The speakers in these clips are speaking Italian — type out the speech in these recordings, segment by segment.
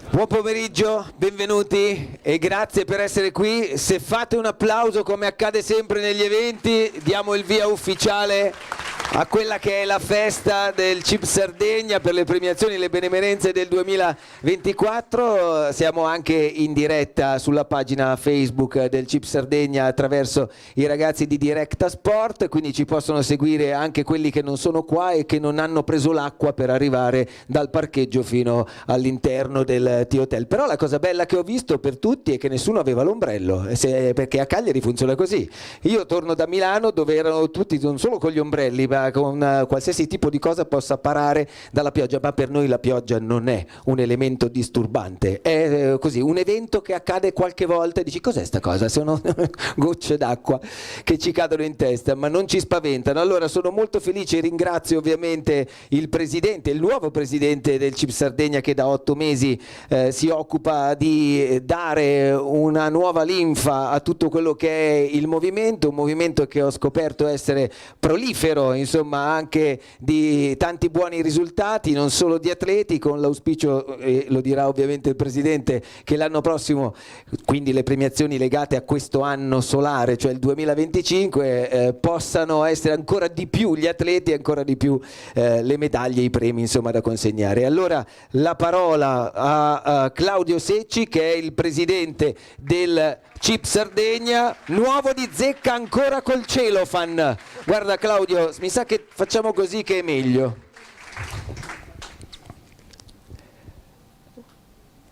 Buon pomeriggio, benvenuti e grazie per essere qui. Se fate un applauso, come accade sempre negli eventi, diamo il via ufficiale a quella che è la festa del CIP Sardegna per le premiazioni e le benemerenze del 2024. Siamo anche in diretta sulla pagina Facebook del CIP Sardegna attraverso i ragazzi di Directa Sport, quindi ci possono seguire anche quelli che non sono qua e che non hanno preso l'acqua per arrivare dal parcheggio fino all'interno del T-Hotel. Però la cosa bella che ho visto per tutti è che nessuno aveva l'ombrello, perché a Cagliari funziona così. Io torno da Milano dove erano tutti non solo con gli ombrelli, ma con qualsiasi tipo di cosa possa parare dalla pioggia, ma per noi la pioggia non è un elemento disturbante, è così un evento che accade qualche volta e dici cos'è sta cosa? Sono gocce d'acqua che ci cadono in testa, ma non ci spaventano. Allora sono molto felice e ringrazio ovviamente il presidente, il nuovo presidente del CIP Sardegna che da 8 mesi si occupa di dare una nuova linfa a tutto quello che è il movimento, un movimento che ho scoperto essere prolifero, insomma anche di tanti buoni risultati, non solo di atleti, con l'auspicio, e lo dirà ovviamente il presidente, che l'anno prossimo, quindi le premiazioni legate a questo anno solare, cioè il 2025, possano essere ancora di più gli atleti e ancora di più le medaglie, i premi insomma da consegnare. Allora la parola a Claudio Secci, che è il presidente del CIP Sardegna, nuovo di zecca ancora col celofan. Guarda Claudio, mi sa che facciamo così che è meglio.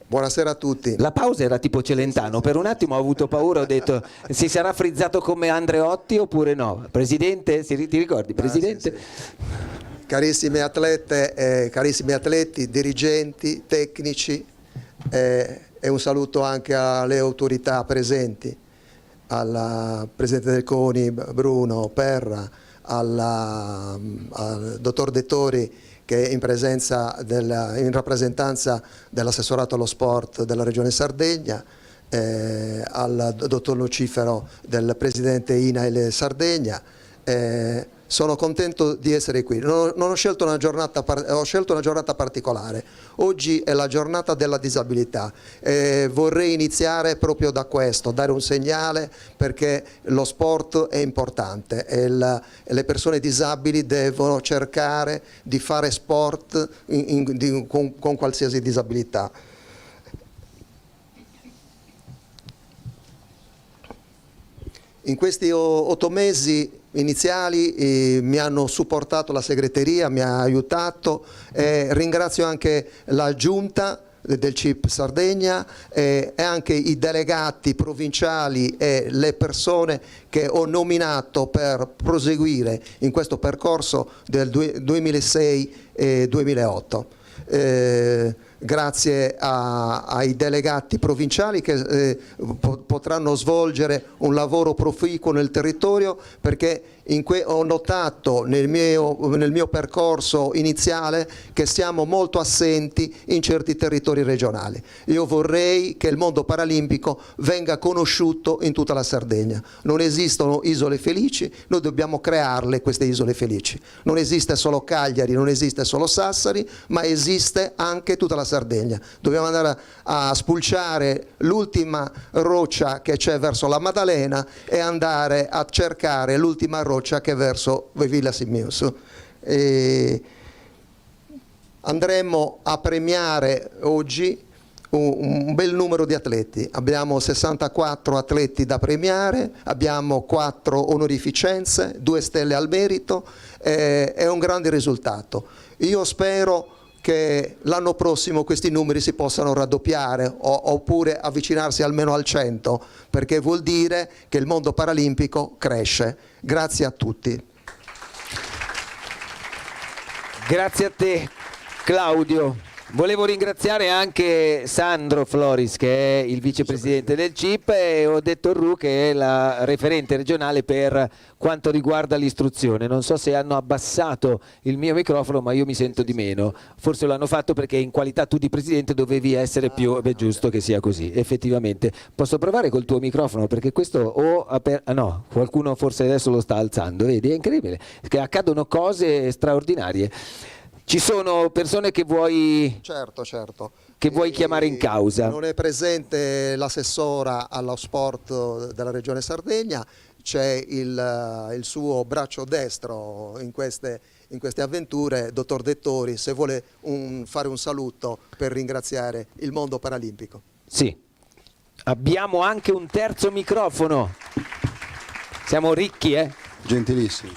Buonasera a tutti. La pausa era tipo Celentano, per un attimo ho avuto paura, ho detto si sarà frizzato come Andreotti oppure no? Presidente, ti ricordi? Presidente? Sì, sì. Carissime atlete, carissimi atleti, dirigenti, tecnici, e un saluto anche alle autorità presenti, al Presidente del CONI Bruno Perra, al Dottor Dettori che è in rappresentanza dell'assessorato allo sport della Regione Sardegna, al Dottor Lucifero del Presidente INAIL Sardegna. Sono contento di essere qui. Non ho scelto una giornata, ho scelto una giornata particolare. Oggi è la giornata della disabilità. Vorrei iniziare proprio da questo, dare un segnale, perché lo sport è importante e le persone disabili devono cercare di fare sport con qualsiasi disabilità. In questi 8 mesi iniziali mi hanno supportato la segreteria, mi ha aiutato, ringrazio anche la giunta del CIP Sardegna e anche i delegati provinciali e le persone che ho nominato per proseguire in questo percorso del 2006 e 2008. Grazie ai delegati provinciali che potranno svolgere un lavoro proficuo nel territorio, perché ho notato nel mio percorso iniziale che siamo molto assenti in certi territori regionali. Io vorrei che il mondo paralimpico venga conosciuto in tutta la Sardegna. Non esistono isole felici, noi dobbiamo crearle queste isole felici. Non esiste solo Cagliari, non esiste solo Sassari, ma esiste anche tutta la Sardegna. Dobbiamo andare a spulciare l'ultima roccia che c'è verso la Maddalena e andare a cercare l'ultima roccia che è verso Villa Simius. Andremo a premiare oggi un bel numero di atleti. Abbiamo 64 atleti da premiare, abbiamo 4 onorificenze, 2 stelle al merito, è un grande risultato. Io spero che l'anno prossimo questi numeri si possano raddoppiare oppure avvicinarsi almeno al 100, perché vuol dire che il mondo paralimpico cresce. Grazie a tutti. Grazie a te Claudio. Volevo ringraziare anche Sandro Floris, che è il vicepresidente del CIP, e Odetto Ru, che è la referente regionale per quanto riguarda l'istruzione. Non so se hanno abbassato il mio microfono, ma io mi sento di meno. Forse l'hanno fatto perché in qualità tu di presidente dovevi essere più... È giusto che sia così, effettivamente. Posso provare col tuo microfono? Perché questo no, qualcuno forse adesso lo sta alzando, vedi? È incredibile, che accadono cose straordinarie. Ci sono persone che vuoi Certo. chiamare in causa. Non è presente l'assessora allo sport della Regione Sardegna, c'è il suo braccio destro in queste avventure, dottor Dettori, se vuole fare un saluto per ringraziare il mondo paralimpico. Sì, abbiamo anche un terzo microfono. Siamo ricchi, Gentilissimi.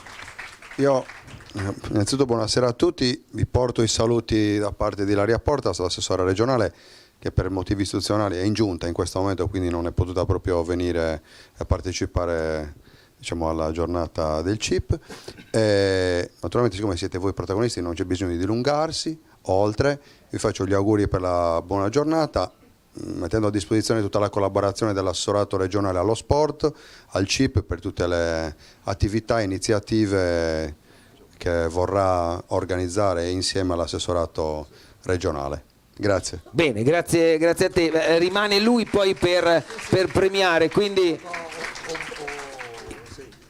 Io innanzitutto buonasera a tutti, vi porto i saluti da parte di Ilaria Portas, l'assessora regionale, che per motivi istituzionali è in giunta in questo momento, quindi non è potuta proprio venire a partecipare, diciamo, alla giornata del CIP. Naturalmente, siccome siete voi protagonisti, non c'è bisogno di dilungarsi oltre. Vi faccio gli auguri per la buona giornata, mettendo a disposizione tutta la collaborazione dell'assessorato regionale allo sport, al CIP, per tutte le attività e iniziative che vorrà organizzare insieme all'assessorato regionale. Grazie. Bene, grazie a te. Rimane lui poi per premiare, quindi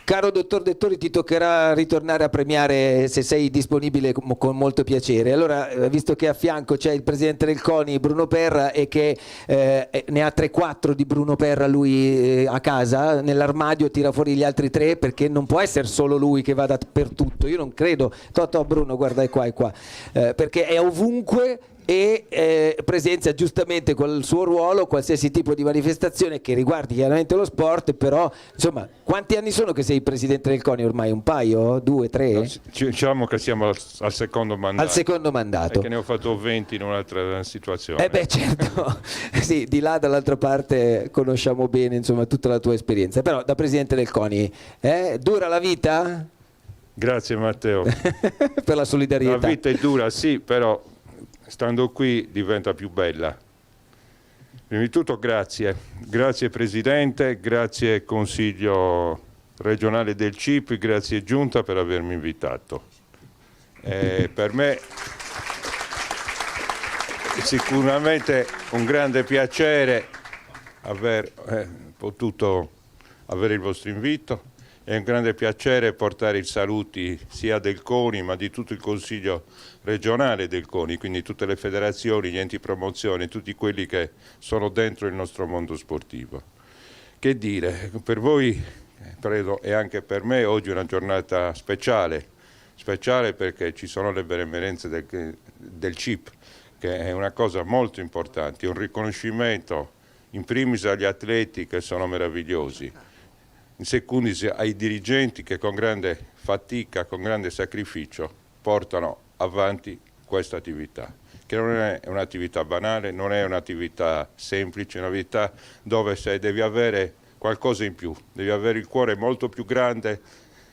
caro dottor Dettori, ti toccherà ritornare a premiare se sei disponibile con molto piacere. Allora, visto che a fianco c'è il presidente del CONI, Bruno Perra, e che ne ha 3-4 di Bruno Perra lui a casa, nell'armadio tira fuori gli altri 3, perché non può essere solo lui che va dappertutto. Io non credo. Totò, Bruno, guarda, è qua, perché è ovunque e presenzia giustamente col suo ruolo qualsiasi tipo di manifestazione che riguardi chiaramente lo sport. Però insomma, quanti anni sono che sei presidente del CONI ormai? Un paio? 2, 3? No, diciamo che siamo al secondo mandato. Al secondo mandato. E che ne ho fatto 20 in un'altra situazione. Beh, certo, sì, di là dall'altra parte conosciamo bene, insomma, tutta la tua esperienza. Però da presidente del CONI, dura la vita? Grazie Matteo. Per la solidarietà. La vita è dura, sì, però stando qui diventa più bella. Prima di tutto grazie Presidente, grazie Consiglio regionale del CIP, grazie Giunta per avermi invitato. Per me è sicuramente un grande piacere aver potuto avere il vostro invito. È un grande piacere portare i saluti sia del CONI ma di tutto il Consiglio regionale del CONI, quindi tutte le federazioni, gli enti promozione, tutti quelli che sono dentro il nostro mondo sportivo. Che dire, per voi credo e anche per me oggi è una giornata speciale perché ci sono le benemerenze del CIP, che è una cosa molto importante, un riconoscimento in primis agli atleti che sono meravigliosi, in secundis ai dirigenti che con grande fatica, con grande sacrificio portano avanti questa attività, che non è un'attività banale, non è un'attività semplice, è un'attività dove devi avere qualcosa in più, devi avere il cuore molto più grande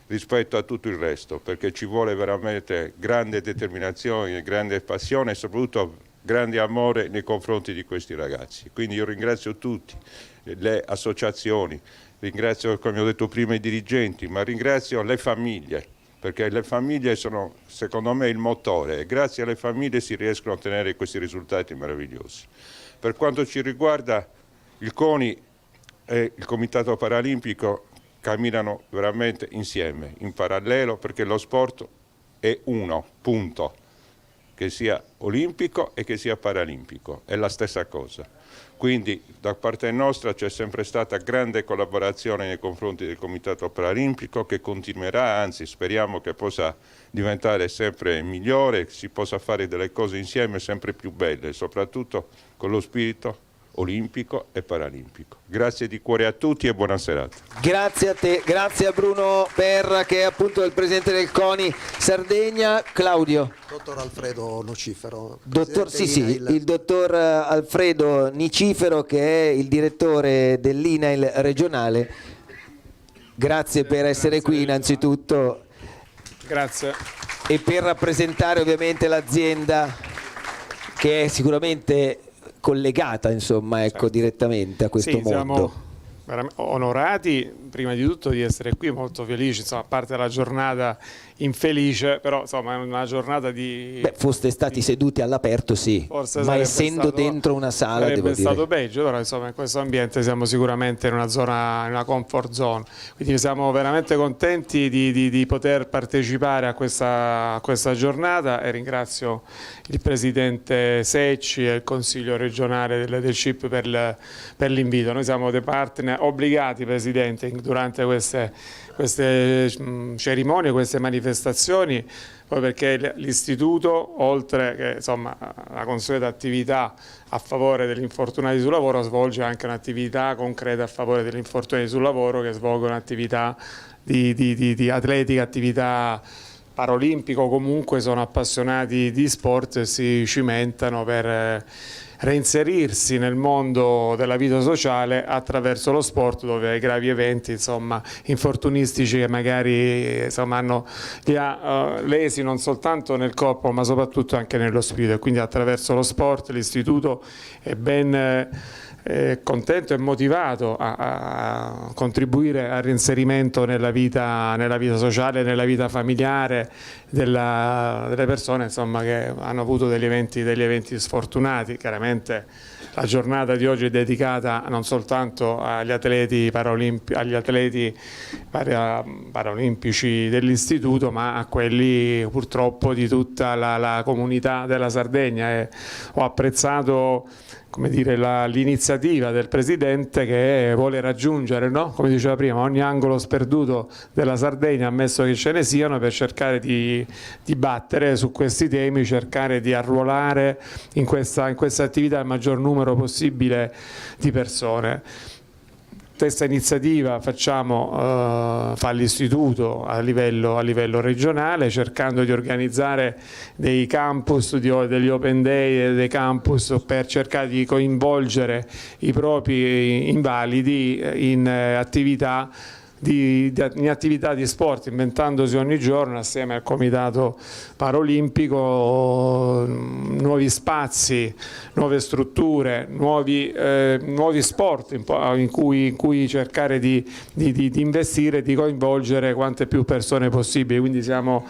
rispetto a tutto il resto, perché ci vuole veramente grande determinazione, grande passione e soprattutto grande amore nei confronti di questi ragazzi. Quindi io ringrazio tutti, le associazioni, ringrazio, come ho detto prima, i dirigenti, ma ringrazio le famiglie, perché le famiglie sono, secondo me, il motore e grazie alle famiglie si riescono a ottenere questi risultati meravigliosi. Per quanto ci riguarda, il CONI e il Comitato Paralimpico camminano veramente insieme, in parallelo, perché lo sport è uno, punto, che sia olimpico e che sia paralimpico, è la stessa cosa. Quindi da parte nostra c'è sempre stata grande collaborazione nei confronti del Comitato Paralimpico, che continuerà, anzi speriamo che possa diventare sempre migliore, che si possa fare delle cose insieme sempre più belle, soprattutto con lo spirito olimpico e paralimpico. Grazie di cuore a tutti e buona serata. Grazie a te, grazie a Bruno Perra, che è appunto il presidente del CONI Sardegna. Claudio. Dottor Alfredo Nicifero. Il dottor Alfredo Nicifero, che è il direttore dell'INAIL regionale. Grazie per essere qui innanzitutto. Grazie. E per rappresentare ovviamente l'azienda, che è sicuramente collegata, insomma, ecco, direttamente a questo mondo. onorati prima di tutto di essere qui, molto felici, insomma, a parte la giornata infelice, però insomma è una giornata di... Beh, foste stati seduti all'aperto, sì, Forse ma essendo dentro una sala, devo sarebbe stato dire. peggio, però insomma in questo ambiente siamo sicuramente in una zona, in una comfort zone, quindi siamo veramente contenti di poter partecipare a questa giornata, e ringrazio il Presidente Secci e il Consiglio regionale del CIP per l'invito. Noi siamo dei partner obbligati, Presidente, durante queste cerimonie, queste manifestazioni, poi perché l'Istituto, oltre che insomma la consueta attività a favore degli infortunati sul lavoro, svolge anche un'attività concreta a favore degli infortunati sul lavoro, che svolgono attività di atletica, attività paralimpico, comunque sono appassionati di sport e si cimentano per reinserirsi nel mondo della vita sociale attraverso lo sport, dove ai gravi eventi, insomma, infortunistici che magari insomma, li ha lesi non soltanto nel corpo ma soprattutto anche nello spirito, e quindi attraverso lo sport l'Istituto è ben contento e motivato a contribuire al reinserimento nella vita sociale, nella vita familiare delle persone, insomma, che hanno avuto degli eventi sfortunati. Chiaramente la giornata di oggi è dedicata non soltanto agli atleti paralimpici dell'Istituto, ma a quelli purtroppo di tutta la comunità della Sardegna, e ho apprezzato, come dire, l'iniziativa del Presidente, che vuole raggiungere, no? Come diceva prima, ogni angolo sperduto della Sardegna, ammesso che ce ne siano, per cercare di battere su questi temi, cercare di arruolare in questa attività il maggior numero possibile di persone. Questa iniziativa fa l'Istituto a livello regionale, cercando di organizzare dei campus, degli open day, dei campus, per cercare di coinvolgere i propri invalidi in attività di sport, inventandosi ogni giorno assieme al Comitato Paralimpico nuovi spazi, nuove strutture, nuovi sport in cui cercare di investire e di coinvolgere quante più persone possibili. Quindi siamo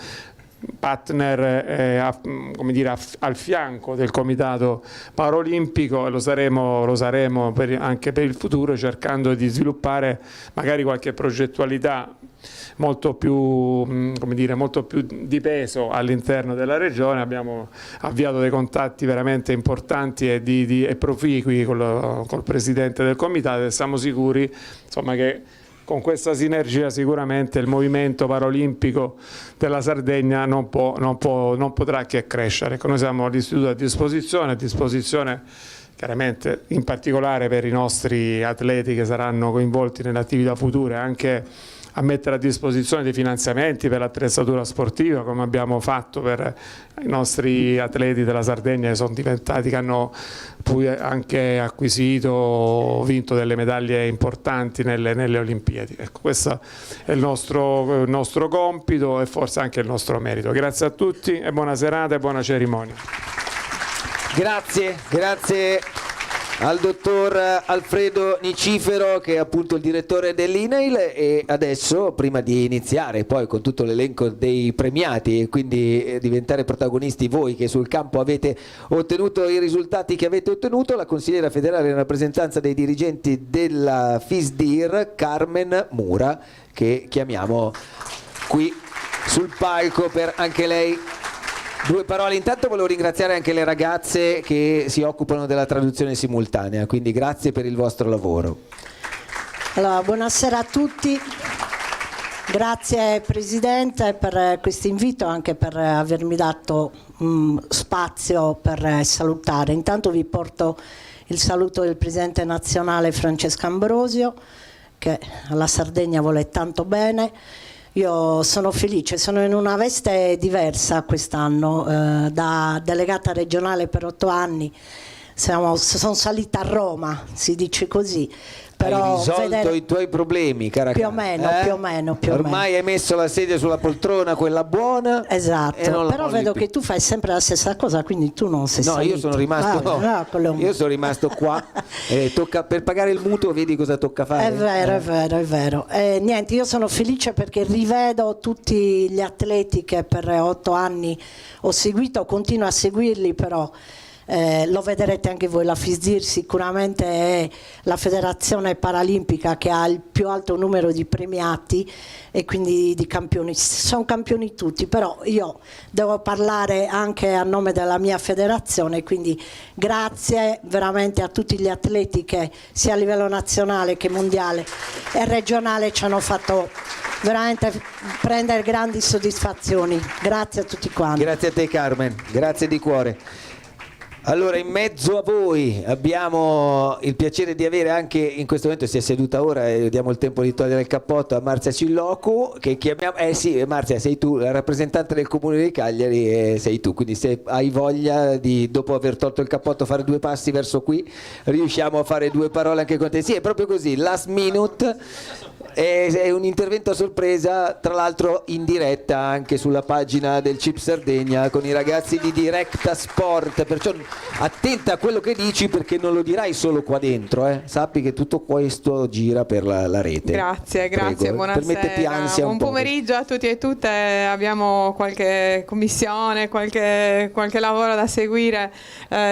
partner come dire, al fianco del Comitato Paralimpico, e lo saremo anche per il futuro, cercando di sviluppare magari qualche progettualità molto più di peso all'interno della regione. Abbiamo avviato dei contatti veramente importanti e proficui col Presidente del Comitato, e siamo sicuri, insomma, che con questa sinergia sicuramente il movimento paralimpico della Sardegna non potrà che crescere. Noi siamo all'Istituto a disposizione chiaramente in particolare per i nostri atleti che saranno coinvolti nelle attività future, anche a mettere a disposizione dei finanziamenti per l'attrezzatura sportiva, come abbiamo fatto per i nostri atleti della Sardegna che hanno poi anche vinto delle medaglie importanti nelle Olimpiadi. Ecco, questo è il nostro compito e forse anche il nostro merito. Grazie a tutti e buona serata e buona cerimonia. Grazie al dottor Alfredo Nicifero, che è appunto il direttore dell'INAIL. E adesso, prima di iniziare poi con tutto l'elenco dei premiati e quindi diventare protagonisti voi che sul campo avete ottenuto i risultati che avete ottenuto, la consigliera federale in rappresentanza dei dirigenti della FISDIR, Carmen Mura, che chiamiamo qui sul palco per anche lei due parole. Intanto volevo ringraziare anche le ragazze che si occupano della traduzione simultanea, quindi grazie per il vostro lavoro. Allora, buonasera a tutti, grazie Presidente per questo invito, anche per avermi dato spazio per salutare. Intanto vi porto il saluto del Presidente nazionale Francesco Ambrosio, che alla Sardegna vuole tanto bene. Io sono felice, sono in una veste diversa quest'anno, da delegata regionale per 8 anni, sono salita a Roma, si dice così, Però hai risolto i tuoi problemi, cara più o cara, meno, più o meno, più o ormai meno. hai messo la sedia sulla poltrona, quella buona. Esatto, e non la però molli vedo più. che tu fai sempre la stessa cosa, quindi tu non sei No, salito. io sono rimasto, io sono rimasto qua. Tocca, per pagare il mutuo, vedi cosa tocca fare? È vero, è vero, è vero. Niente, io sono felice perché rivedo tutti gli atleti che per 8 anni ho seguito, continuo a seguirli, però lo vedrete anche voi, la FISDIR sicuramente è la federazione paralimpica che ha il più alto numero di premiati e quindi di campioni. Sono campioni tutti, però io devo parlare anche a nome della mia federazione, quindi grazie veramente a tutti gli atleti che sia a livello nazionale che mondiale e regionale ci hanno fatto veramente prendere grandi soddisfazioni. Grazie a tutti quanti. Grazie a te Carmen, grazie di cuore. Allora, in mezzo a voi abbiamo il piacere di avere anche, in questo momento si è seduta ora e diamo il tempo di togliere il cappotto a Marzia Cillocu, che chiamiamo, sì Marzia, sei tu, la rappresentante del Comune di Cagliari, sei tu, quindi se hai voglia di, dopo aver tolto il cappotto, fare 2 passi verso qui, riusciamo a fare 2 parole anche con te. Sì, è proprio così, last minute. È un intervento a sorpresa, tra l'altro in diretta anche sulla pagina del CIP Sardegna con i ragazzi di Directa Sport, perciò attenta a quello che dici perché non lo dirai solo qua dentro, sappi che tutto questo gira per la rete. Grazie, Prego, buonasera. Permettiti ansia Buon un po'. pomeriggio a tutti e tutte, abbiamo qualche commissione, qualche lavoro da seguire,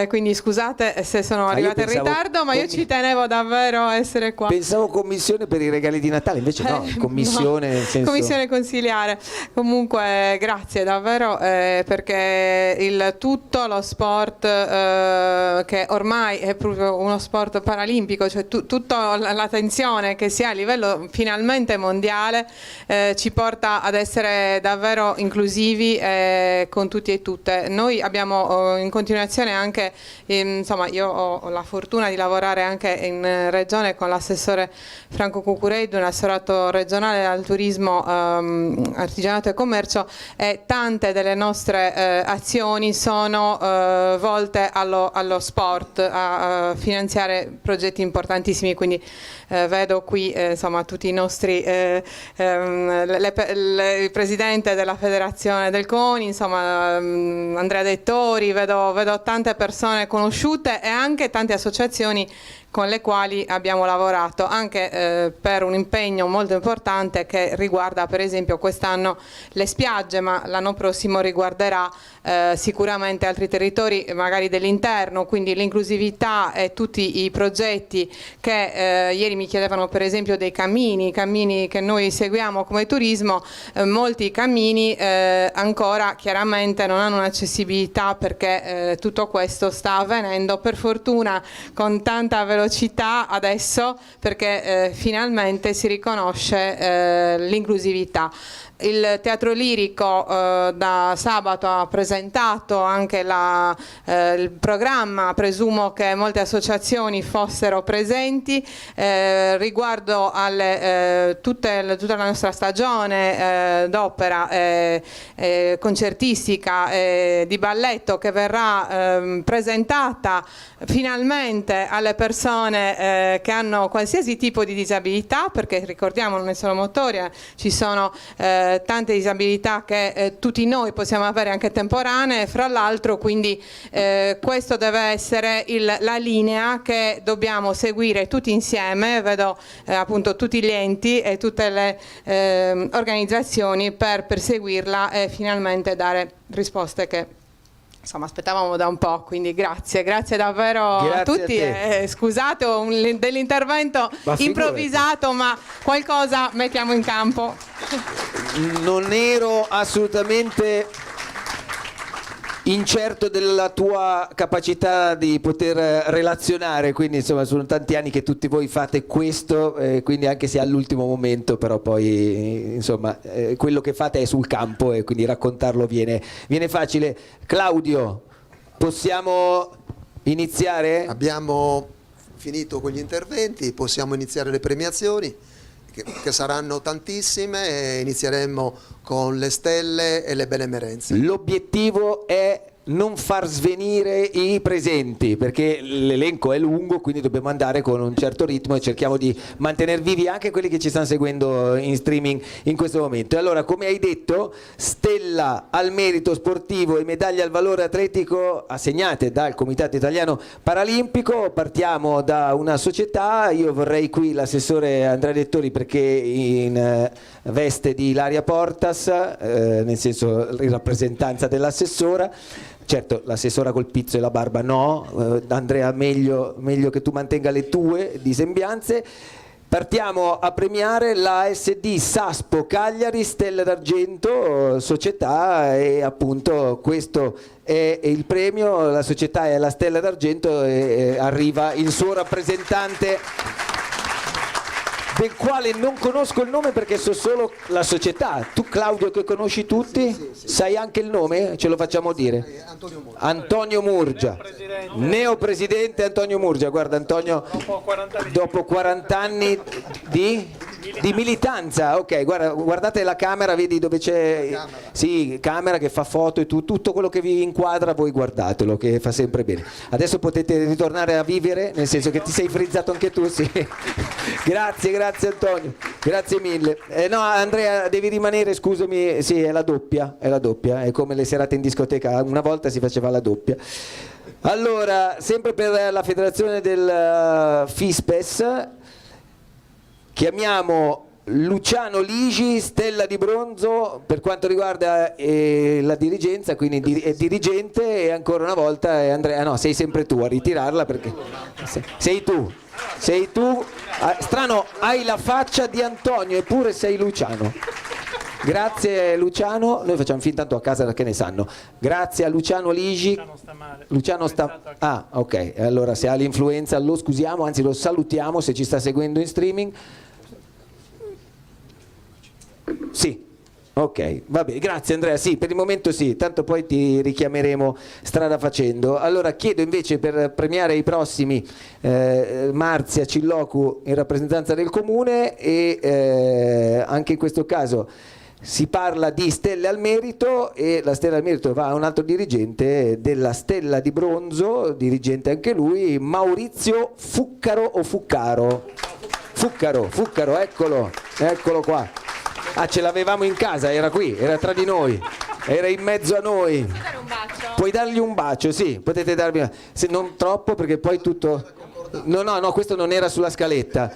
quindi scusate se sono arrivata in ritardo, ma io ci tenevo davvero a essere qua. Pensavo commissione per i regali di Natale, invece no, commissione no, nel senso... commissione consiliare. Comunque grazie davvero perché tutto lo sport che ormai è proprio uno sport paralimpico, cioè tutta l'attenzione che si ha a livello finalmente mondiale ci porta ad essere davvero inclusivi con tutti e tutte. Noi abbiamo in continuazione anche, insomma io ho la fortuna di lavorare anche in regione con l'assessore Franco Cucureddu, un assessorato regionale al turismo, artigianato e commercio, e tante delle nostre azioni sono volte allo sport, a finanziare progetti importantissimi, quindi vedo qui insomma tutti i nostri il presidente della federazione del CONI, insomma Andrea Dettori, vedo tante persone conosciute e anche tante associazioni con le quali abbiamo lavorato anche per un impegno molto importante che riguarda per esempio quest'anno le spiagge, ma l'anno prossimo riguarderà sicuramente altri territori magari dell'interno, quindi l'inclusività e tutti i progetti che ieri mi chiedevano per esempio dei cammini che noi seguiamo come turismo, molti cammini ancora chiaramente non hanno un'accessibilità perché tutto questo sta avvenendo per fortuna con tanta velocità adesso perché finalmente si riconosce l'inclusività. Il Teatro Lirico da sabato ha presentato anche il programma, presumo che molte associazioni fossero presenti riguardo alle tutta la nostra stagione d'opera concertistica di balletto che verrà presentata finalmente alle persone che hanno qualsiasi tipo di disabilità, perché ricordiamo non è solo motoria, ci sono tante disabilità che tutti noi possiamo avere anche temporanee, fra l'altro, quindi questo deve essere la linea che dobbiamo seguire tutti insieme, vedo appunto tutti gli enti e tutte le organizzazioni per perseguirla e finalmente dare risposte che insomma aspettavamo da un po', quindi grazie davvero a tutti e scusate dell'intervento improvvisato, ma qualcosa mettiamo in campo. Non ero assolutamente incerto della tua capacità di poter relazionare, quindi insomma sono tanti anni che tutti voi fate questo, quindi anche se all'ultimo momento, però poi insomma quello che fate è sul campo e quindi raccontarlo viene facile. Claudio, possiamo iniziare? Abbiamo finito con gli interventi, possiamo iniziare le premiazioni che saranno tantissime e inizieremo con le stelle e le benemerenze. L'obiettivo è non far svenire i presenti, perché l'elenco è lungo, quindi dobbiamo andare con un certo ritmo e cerchiamo di mantenere vivi anche quelli che ci stanno seguendo in streaming in questo momento. E allora, come hai detto, stella al merito sportivo e medaglia al valore atletico assegnate dal Comitato Italiano Paralimpico. Partiamo da una società, io vorrei qui l'assessore Andrea Dettori, perché in veste di Ilaria Portas, nel senso in rappresentanza dell'assessora. Certo, l'assessora col pizzo e la barba no, Andrea meglio che tu mantenga le tue disembianze. Partiamo a premiare la ASD Saspo Cagliari Stella d'Argento società, e appunto questo è il premio, la società è la Stella d'Argento e arriva il suo rappresentante, del quale non conosco il nome perché so solo la società. Tu, Claudio, che conosci tutti, sì. Sai anche il nome? Ce lo facciamo dire? Antonio Murgia, neopresidente Antonio Murgia. Guarda Antonio, dopo 40 anni di militanza, ok, guardate la camera, vedi dove c'è, sì, camera che fa foto e tutto quello che vi inquadra voi guardatelo, che fa sempre bene. Adesso potete ritornare a vivere, nel senso che ti sei frizzato anche tu, sì. Grazie Antonio, grazie mille. No, Andrea, devi rimanere, scusami, sì, è la doppia, è come le serate in discoteca, una volta si faceva la doppia. Allora, sempre per la federazione del FISPES, chiamiamo Luciano Ligi, stella di bronzo per quanto riguarda la dirigenza, quindi è dirigente, e ancora una volta è Andrea, no, sei sempre tu a ritirarla perché sei tu. Strano, hai la faccia di Antonio eppure sei Luciano. Grazie Luciano, noi facciamo fin tanto a casa perché ne sanno. Grazie a Luciano Ligi. Luciano sta ah, ok, allora se ha l'influenza lo scusiamo, anzi lo salutiamo se ci sta seguendo in streaming. Sì, ok, va bene, grazie Andrea, sì, per il momento sì, tanto poi ti richiameremo strada facendo. Allora chiedo invece, per premiare i prossimi, Marzia Cillocu in rappresentanza del Comune, e anche in questo caso si parla di stelle al merito, e la stella al merito va a un altro dirigente della stella di bronzo, dirigente anche lui, Maurizio Fuccaro o Fuccaro? Fuccaro, eccolo qua. Ah, ce l'avevamo in casa, era qui, era tra di noi, era in mezzo a noi. Puoi dargli un bacio, sì, potete darmi, se non troppo perché poi tutto. No, questo non era sulla scaletta.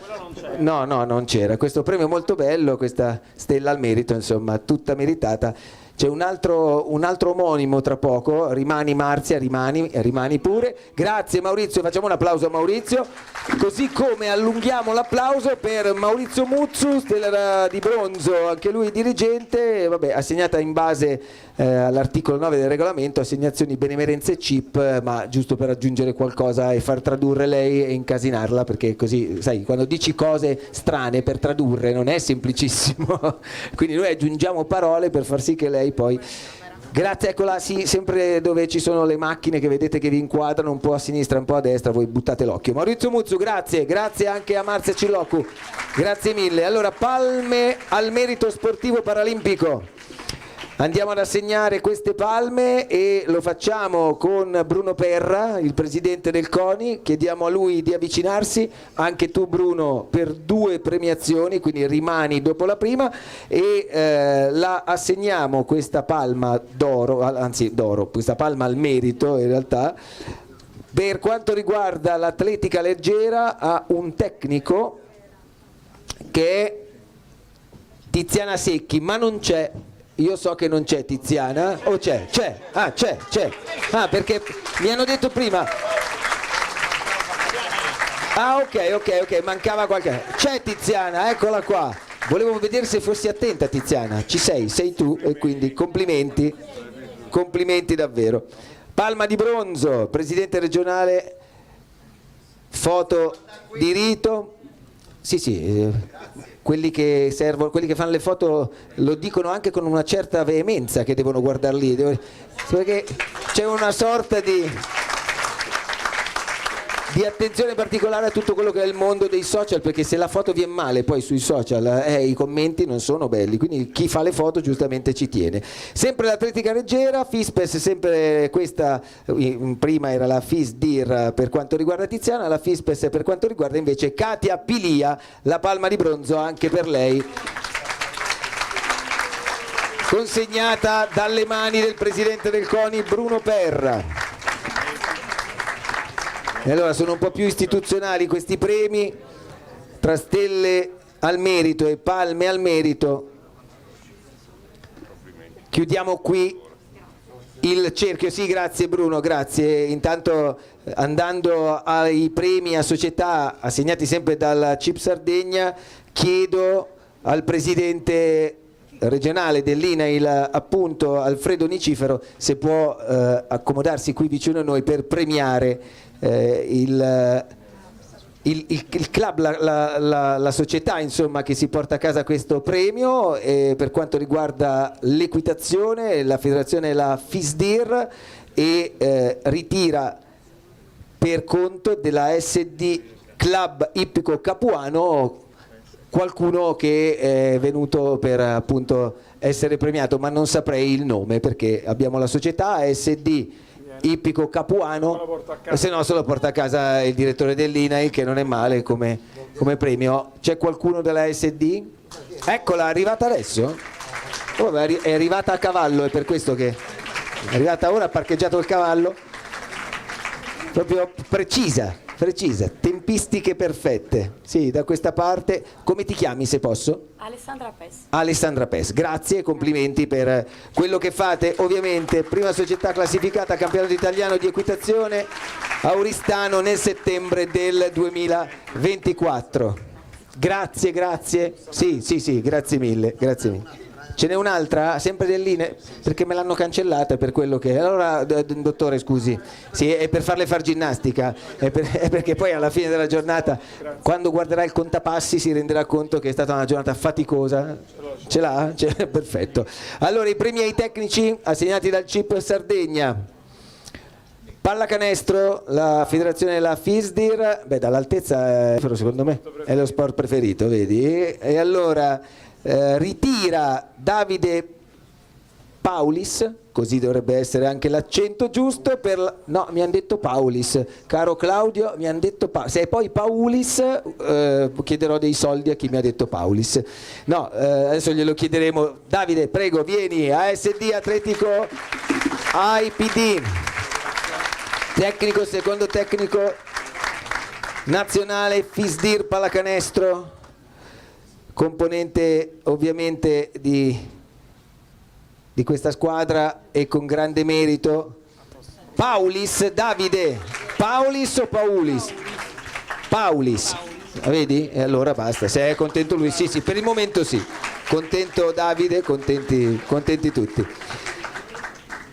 No, non c'era. Questo premio è molto bello, questa stella al merito, insomma, tutta meritata. C'è un altro omonimo tra poco, rimani Marzia, rimani pure. Grazie Maurizio, facciamo un applauso a Maurizio, così come allunghiamo l'applauso per Maurizio Muzzu, stella di bronzo, anche lui dirigente, vabbè, assegnata in base all'articolo 9 del regolamento, assegnazioni benemerenze CIP, ma giusto per aggiungere qualcosa e far tradurre lei e incasinarla, perché così, sai, quando dici cose strane per tradurre non è semplicissimo, quindi noi aggiungiamo parole per far sì che lei poi. Grazie, eccola, sì, sempre dove ci sono le macchine che vedete che vi inquadrano, un po' a sinistra, un po' a destra, voi buttate l'occhio. Maurizio Muzzu, grazie anche a Marzia Cillocu, grazie mille. Allora, palme al merito sportivo paralimpico. Andiamo ad assegnare queste palme e lo facciamo con Bruno Perra, il presidente del CONI. Chiediamo a lui di avvicinarsi, anche tu Bruno, per 2 premiazioni, quindi rimani dopo la prima, e la assegniamo questa palma d'oro, questa palma al merito in realtà, per quanto riguarda l'atletica leggera, a un tecnico che è Tiziana Secchi, ma non c'è. Io so che non c'è Tiziana, o c'è? C'è. Ah, perché mi hanno detto prima. Ah, ok, mancava qualche. C'è Tiziana, eccola qua. Volevo vedere se fossi attenta, Tiziana. Ci sei tu, e quindi complimenti davvero. Palma di bronzo, presidente regionale, foto di rito. Sì, quelli che fanno le foto lo dicono anche con una certa veemenza che devono guardare lì, perché c'è una sorta di. di attenzione particolare a tutto quello che è il mondo dei social, perché se la foto viene male poi sui social i commenti non sono belli, quindi chi fa le foto giustamente ci tiene. Sempre l'atletica leggera, FISPES, sempre questa, prima era la FISDIR per quanto riguarda Tiziana, la FISPES per quanto riguarda invece Katia Pilia, la palma di bronzo anche per lei, consegnata dalle mani del presidente del CONI Bruno Perra. E allora sono un po' più istituzionali questi premi, tra stelle al merito e palme al merito. Chiudiamo qui il cerchio. Sì, grazie Bruno, grazie. Intanto andando ai premi a società assegnati sempre dal CIP Sardegna, chiedo al presidente regionale dell'INAIL, appunto Alfredo Nicifero, se può accomodarsi qui vicino a noi per premiare il club, la società insomma che si porta a casa questo premio, per quanto riguarda l'equitazione, la federazione è la FISDIR e ritira per conto della SD Club Ippico Capuano qualcuno che è venuto per appunto essere premiato, ma non saprei il nome perché abbiamo la società SD Ippico Capuano, se no se lo porta a casa il direttore dell'INAI, che non è male come premio. C'è qualcuno della SD? Eccola, è arrivata adesso? Oh, è arrivata a cavallo, è per questo che è arrivata ora, ha parcheggiato il cavallo, proprio precisa, tempistiche perfette. Sì, da questa parte. Come ti chiami, se posso? Alessandra Pes. Alessandra Pes, grazie e complimenti per quello che fate. Ovviamente prima società classificata campionato italiano di equitazione a Oristano nel settembre del 2024. Grazie. Sì, grazie mille. Ce n'è un'altra, sempre dell'INE, perché me l'hanno cancellata per quello che... Allora, dottore, scusi, sì, è per farle far ginnastica, è perché poi alla fine della giornata, quando guarderà il contapassi, si renderà conto che è stata una giornata faticosa. Ce l'ha? Perfetto. Allora, i premi ai tecnici assegnati dal CIP Sardegna. Pallacanestro, la federazione della FISDIR, dall'altezza secondo me è lo sport preferito, vedi? E allora... ritira Davide Paulis, così dovrebbe essere anche l'accento giusto no, mi hanno detto Paulis, caro Claudio, mi hanno detto se è poi Paulis chiederò dei soldi a chi mi ha detto Paulis. No, adesso glielo chiederemo. Davide, prego, vieni. ASD Atletico AIPD, tecnico, secondo tecnico nazionale FISDIR pallacanestro, componente ovviamente di questa squadra e con grande merito. Paulis, Davide, Paulis o Paulis? Paulis, vedi? E allora basta, se è contento lui, sì, per il momento sì, contento Davide, contenti tutti.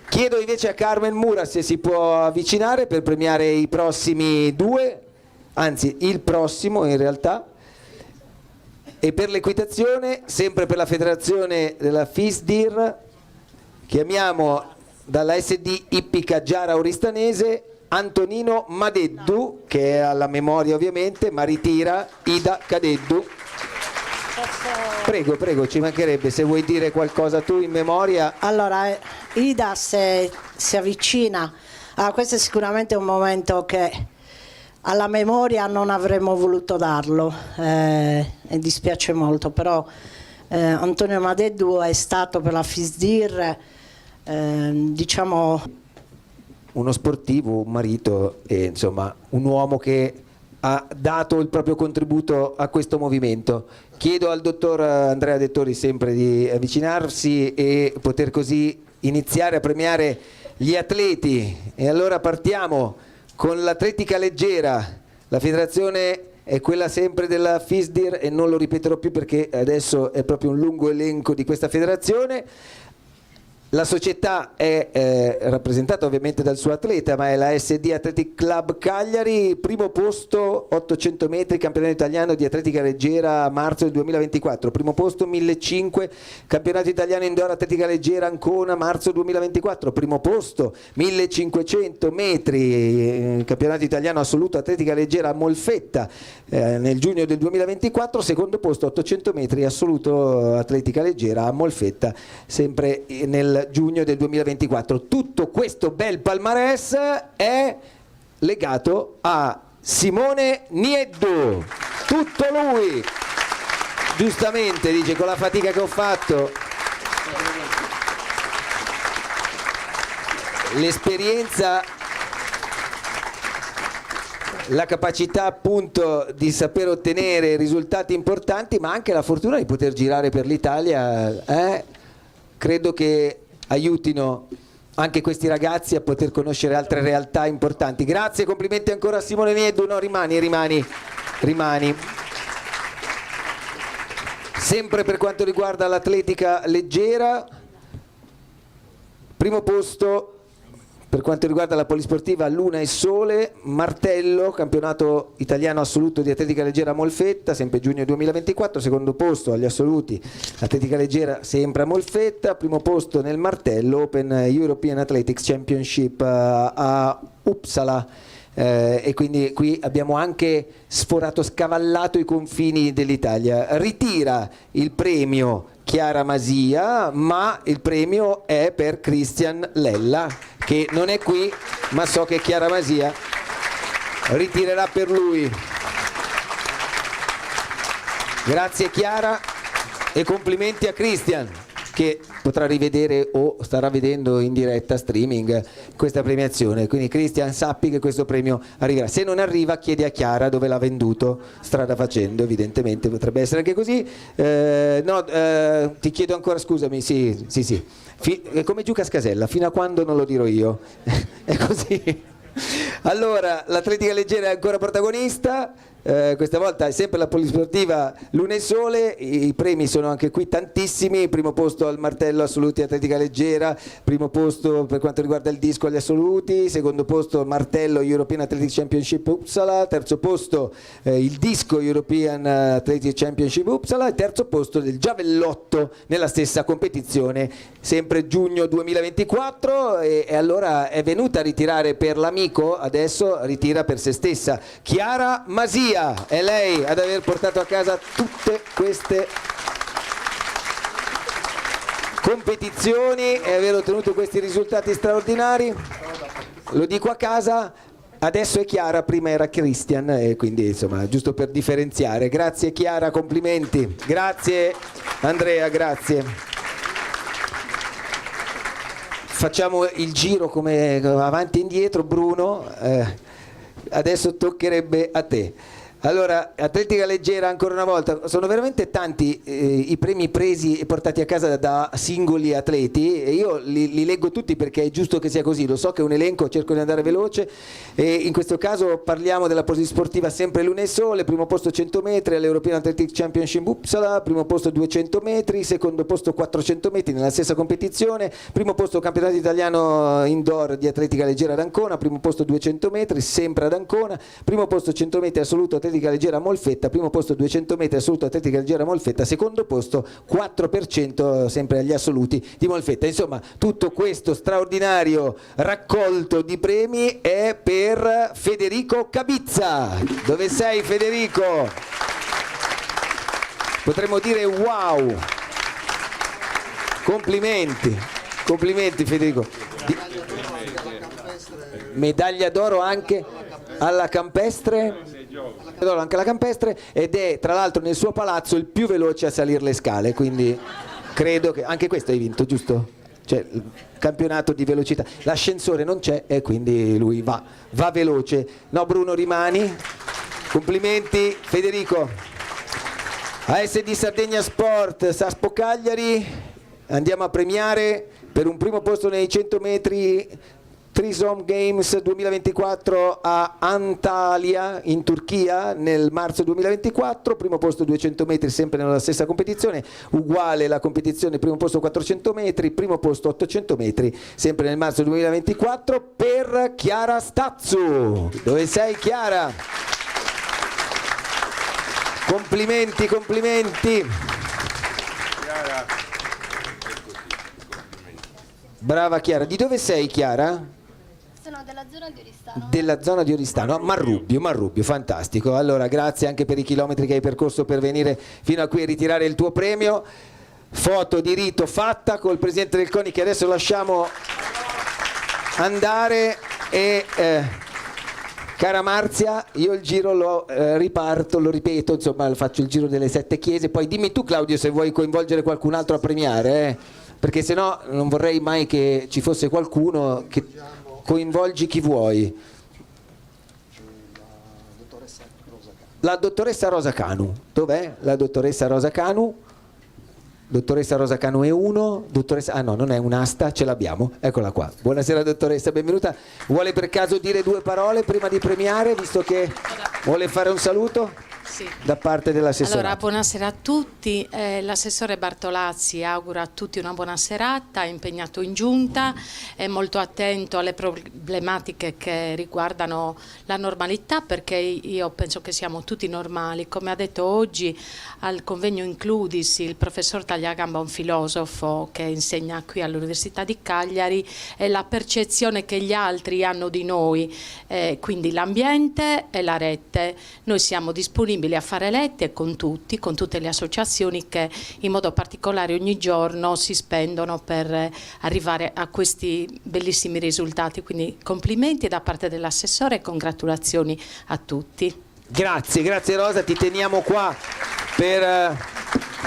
Chiedo invece a Carmen Mura se si può avvicinare per premiare i prossimi due, anzi il prossimo in realtà. E per l'equitazione, sempre per la federazione della FISDIR, chiamiamo dalla SD Ippica Giara Oristanese Antonino Madeddu, che è alla memoria ovviamente, ma ritira Ida Cadeddu. Prego, ci mancherebbe, se vuoi dire qualcosa tu in memoria. Allora, Ida se si avvicina, questo è sicuramente un momento che alla memoria non avremmo voluto darlo, e dispiace molto, però Antonio Madeddu è stato per la FISDIR diciamo uno sportivo, un marito e insomma un uomo che ha dato il proprio contributo a questo movimento. Chiedo al dottor Andrea Dettori sempre di avvicinarsi e poter così iniziare a premiare gli atleti. E allora partiamo con l'atletica leggera. La federazione è quella sempre della FISDIR e non lo ripeterò più perché adesso è proprio un lungo elenco di questa federazione. La società è rappresentata ovviamente dal suo atleta, ma è la SD Athletic Club Cagliari, primo posto 800 metri, campionato italiano di atletica leggera a marzo del 2024, primo posto 1500, campionato italiano indoor atletica leggera Ancona marzo 2024, primo posto 1500 metri, campionato italiano assoluto atletica leggera a Molfetta nel giugno del 2024, secondo posto 800 metri assoluto atletica leggera a Molfetta sempre nel giugno del 2024. Tutto questo bel palmarès è legato a Simone Nieddu, tutto lui, giustamente dice, con la fatica che ho fatto, l'esperienza, la capacità appunto di saper ottenere risultati importanti, ma anche la fortuna di poter girare per l'Italia, credo che aiutino anche questi ragazzi a poter conoscere altre realtà importanti. Grazie, complimenti ancora a Simone Nieddu. No, rimani. Sempre per quanto riguarda l'atletica leggera, primo posto per quanto riguarda la polisportiva Luna e Sole, martello, campionato italiano assoluto di atletica leggera a Molfetta, sempre giugno 2024, secondo posto agli assoluti atletica leggera sempre a Molfetta, primo posto nel martello Open European Athletics Championship a Uppsala, e quindi qui abbiamo anche scavallato i confini dell'Italia. Ritira il premio Chiara Masia, ma il premio è per Christian Lella, che non è qui, ma so che Chiara Masia ritirerà per lui. Grazie Chiara e complimenti a Christian, che potrà rivedere o starà vedendo in diretta streaming questa premiazione. Quindi Christian, sappi che questo premio arriverà. Se non arriva, chiedi a Chiara dove l'ha venduto, strada facendo, evidentemente potrebbe essere anche così. Ti chiedo ancora, scusami, sì. Come Giuca Scasella, fino a quando non lo dirò io. È così. Allora, l'atletica leggera è ancora protagonista. Questa volta è sempre la polisportiva Luna e Sole, i premi sono anche qui tantissimi, primo posto al martello assoluti atletica leggera, primo posto per quanto riguarda il disco agli assoluti, secondo posto martello European Athletics Championship Uppsala, terzo posto il disco European Athletics Championship Uppsala e terzo posto del giavellotto nella stessa competizione, sempre giugno 2024 e allora è venuta a ritirare per l'amico, adesso ritira per se stessa, Chiara Masia. È lei ad aver portato a casa tutte queste competizioni e aver ottenuto questi risultati straordinari. Lo dico a casa, adesso è Chiara, prima era Christian e quindi insomma giusto per differenziare. Grazie Chiara, complimenti. Grazie Andrea, grazie. Facciamo il giro come avanti e indietro, Bruno, adesso toccherebbe a te. Allora, atletica leggera ancora una volta, sono veramente tanti i premi presi e portati a casa da singoli atleti e io li leggo tutti perché è giusto che sia così, lo so che è un elenco, cerco di andare veloce e in questo caso parliamo della polisportiva sempre Luna e Sole, primo posto 100 metri all'European Athletics Championship Uppsala, primo posto 200 metri, secondo posto 400 metri nella stessa competizione, primo posto campionato italiano indoor di atletica leggera ad Ancona, primo posto 200 metri sempre ad Ancona, primo posto 100 metri assoluto atletica leggera a Molfetta, primo posto 200 metri assoluto atletica leggera a Molfetta, secondo posto 4% sempre agli assoluti di Molfetta. Insomma, tutto questo straordinario raccolto di premi è per Federico Cabizza. Dove sei Federico? Potremmo dire wow. Complimenti Federico. Medaglia d'oro anche alla campestre, anche alla campestre, ed è tra l'altro nel suo palazzo il più veloce a salire le scale, quindi credo che anche questo hai vinto, giusto? Cioè il campionato di velocità, l'ascensore non c'è e quindi lui va veloce. No Bruno, rimani. Complimenti Federico. ASD Sardegna Sport Saspo Cagliari, andiamo a premiare per un primo posto nei 100 metri Trisom Games 2024 a Antalya in Turchia nel marzo 2024, primo posto 200 metri sempre nella stessa competizione, uguale la competizione, primo posto 400 metri, primo posto 800 metri sempre nel marzo 2024 per Chiara Stazzu. Dove sei Chiara? Complimenti, complimenti. Brava Chiara. Di dove sei Chiara? Sono della zona di Oristano. Della zona di Oristano, Marrubbio, fantastico. Allora grazie anche per i chilometri che hai percorso per venire fino a qui e ritirare il tuo premio. Foto di rito fatta col presidente del CONI che adesso lasciamo andare e cara Marzia, io il giro lo riparto, lo ripeto, insomma faccio il giro delle 7 chiese, poi dimmi tu Claudio se vuoi coinvolgere qualcun altro a premiare, perché sennò non vorrei mai che ci fosse qualcuno che coinvolgi chi vuoi. La dottoressa Rosa Canu, dov'è la dottoressa Rosa Canu? Dottoressa Rosa Canu è uno, dottoressa, ah no, non è un'asta, ce l'abbiamo, eccola qua. Buonasera dottoressa, benvenuta. Vuole per caso dire 2 parole prima di premiare, visto che vuole fare un saluto? Sì. Da parte dell'assessore. Allora, buonasera a tutti. L'assessore Bartolazzi augura a tutti una buona serata, è impegnato in giunta, è molto attento alle problematiche che riguardano la normalità, perché io penso che siamo tutti normali. Come ha detto oggi al convegno Includis il professor Tagliagamba, un filosofo che insegna qui all'Università di Cagliari, è la percezione che gli altri hanno di noi, quindi l'ambiente e la rete. Noi siamo disponibili a fare lette con tutti, con tutte le associazioni che in modo particolare ogni giorno si spendono per arrivare a questi bellissimi risultati. Quindi complimenti da parte dell'assessore e congratulazioni a tutti. Grazie, grazie Rosa, ti teniamo qua per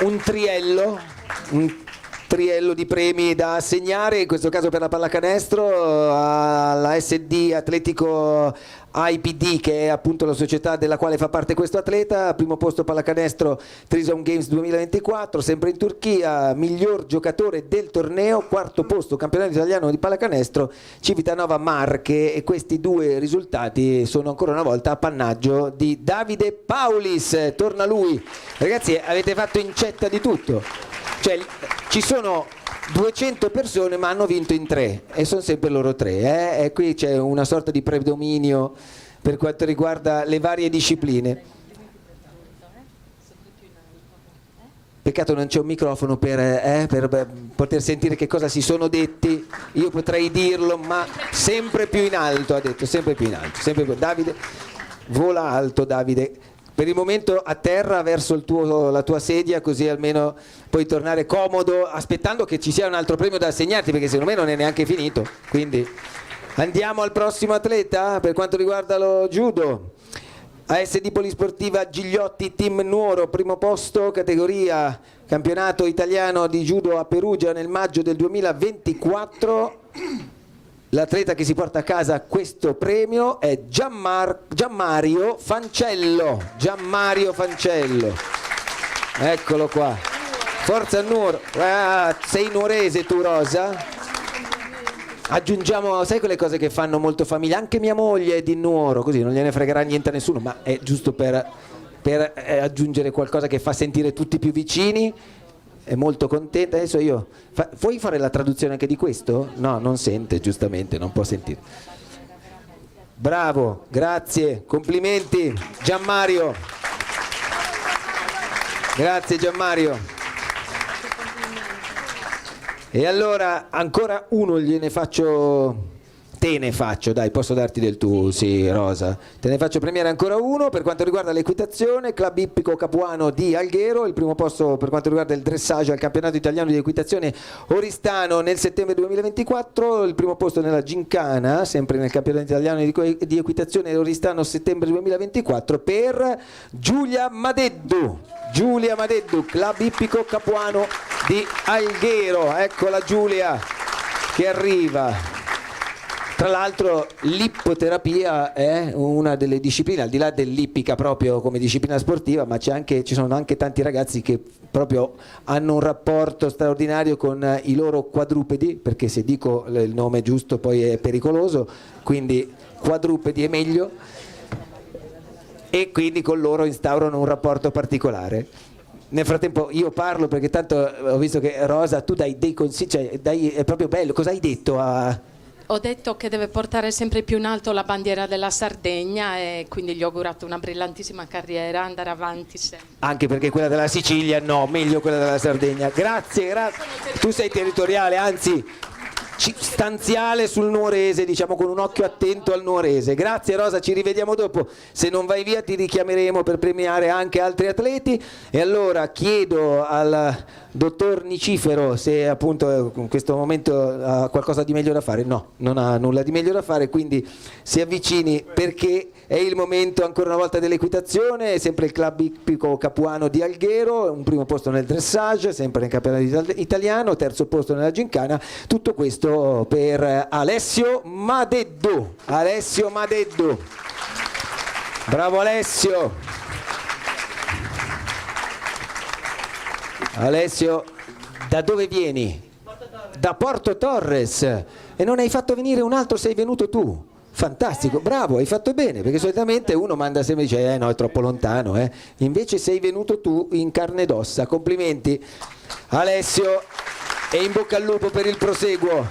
un triello di premi da assegnare, in questo caso per la pallacanestro alla SD Atletico IPD, che è appunto la società della quale fa parte questo atleta. Primo posto pallacanestro Trisom Games 2024 sempre in Turchia, miglior giocatore del torneo, quarto posto campionato italiano di pallacanestro Civitanova Marche, e questi 2 risultati sono ancora una volta appannaggio di Davide Paulis. Torna lui. Ragazzi, avete fatto incetta di tutto, cioè ci sono 200 persone ma hanno vinto in 3 e sono sempre loro 3, e qui c'è una sorta di predominio per quanto riguarda le varie discipline. Peccato non c'è un microfono per poter sentire che cosa si sono detti. Io potrei dirlo, ma sempre più in alto, ha detto, sempre più in alto, sempre più. Davide, vola alto Davide. Per il momento a terra verso la tua sedia, così almeno puoi tornare comodo, aspettando che ci sia un altro premio da assegnarti, perché secondo me non è neanche finito. Quindi andiamo al prossimo atleta per quanto riguarda lo judo. ASD Polisportiva Gigliotti Team Nuoro, primo posto, categoria campionato italiano di judo a Perugia nel maggio del 2024. L'atleta che si porta a casa questo premio è Gianmario Fancello. Gianmario Fancello, eccolo qua. Forza Nuoro. Sei nuorese tu Rosa? Aggiungiamo, sai quelle cose che fanno molto famiglia? Anche mia moglie è di Nuoro, così non gliene fregherà niente a nessuno, ma è giusto per aggiungere qualcosa che fa sentire tutti più vicini. È molto contenta. Adesso io vuoi fare la traduzione anche di questo? No, non sente, giustamente, non può sentire. Bravo, grazie, complimenti Gianmario. Grazie Gianmario. E allora ancora uno te ne faccio, dai, posso darti del tu, sì Rosa, te ne faccio premiare ancora uno per quanto riguarda l'equitazione. Club Ippico Capuano di Alghero, il primo posto per quanto riguarda il dressage al campionato italiano di equitazione Oristano nel settembre 2024, il primo posto nella Gincana, sempre nel campionato italiano di equitazione Oristano settembre 2024 per Giulia Madeddu. Giulia Madeddu, Club Ippico Capuano di Alghero, eccola Giulia che arriva. Tra l'altro l'ippoterapia è una delle discipline, al di là dell'ippica proprio come disciplina sportiva, ma ci sono anche tanti ragazzi che proprio hanno un rapporto straordinario con i loro quadrupedi, perché se dico il nome giusto poi è pericoloso, quindi quadrupedi è meglio, e quindi con loro instaurano un rapporto particolare. Nel frattempo io parlo perché tanto ho visto che Rosa tu dai dei consigli, cioè è proprio bello, cosa hai detto a... Ho detto che deve portare sempre più in alto la bandiera della Sardegna e quindi gli ho augurato una brillantissima carriera, andare avanti sempre. Anche perché quella della Sicilia no, meglio quella della Sardegna. Grazie, grazie. Tu sei territoriale, anzi stanziale sul nuorese, diciamo, con un occhio attento al nuorese. Grazie Rosa, ci rivediamo dopo. Se non vai via ti richiameremo per premiare anche altri atleti. E allora chiedo al dottor Nicifero se appunto in questo momento ha qualcosa di meglio da fare. No, non ha nulla di meglio da fare, quindi si avvicini perché è il momento ancora una volta dell'equitazione. È sempre il club ippico capuano di Alghero, un primo posto nel dressage, sempre nel campionato italiano, terzo posto nella gincana. Tutto questo per Alessio Madeddu. Alessio Madeddu, bravo Alessio. Alessio, da dove vieni? Da Porto Torres. E non hai fatto venire un altro, sei venuto tu. Fantastico, bravo, hai fatto bene, perché solitamente uno manda sempre e dice no, è troppo lontano, invece sei venuto tu in carne ed ossa. Complimenti Alessio e in bocca al lupo per il proseguo.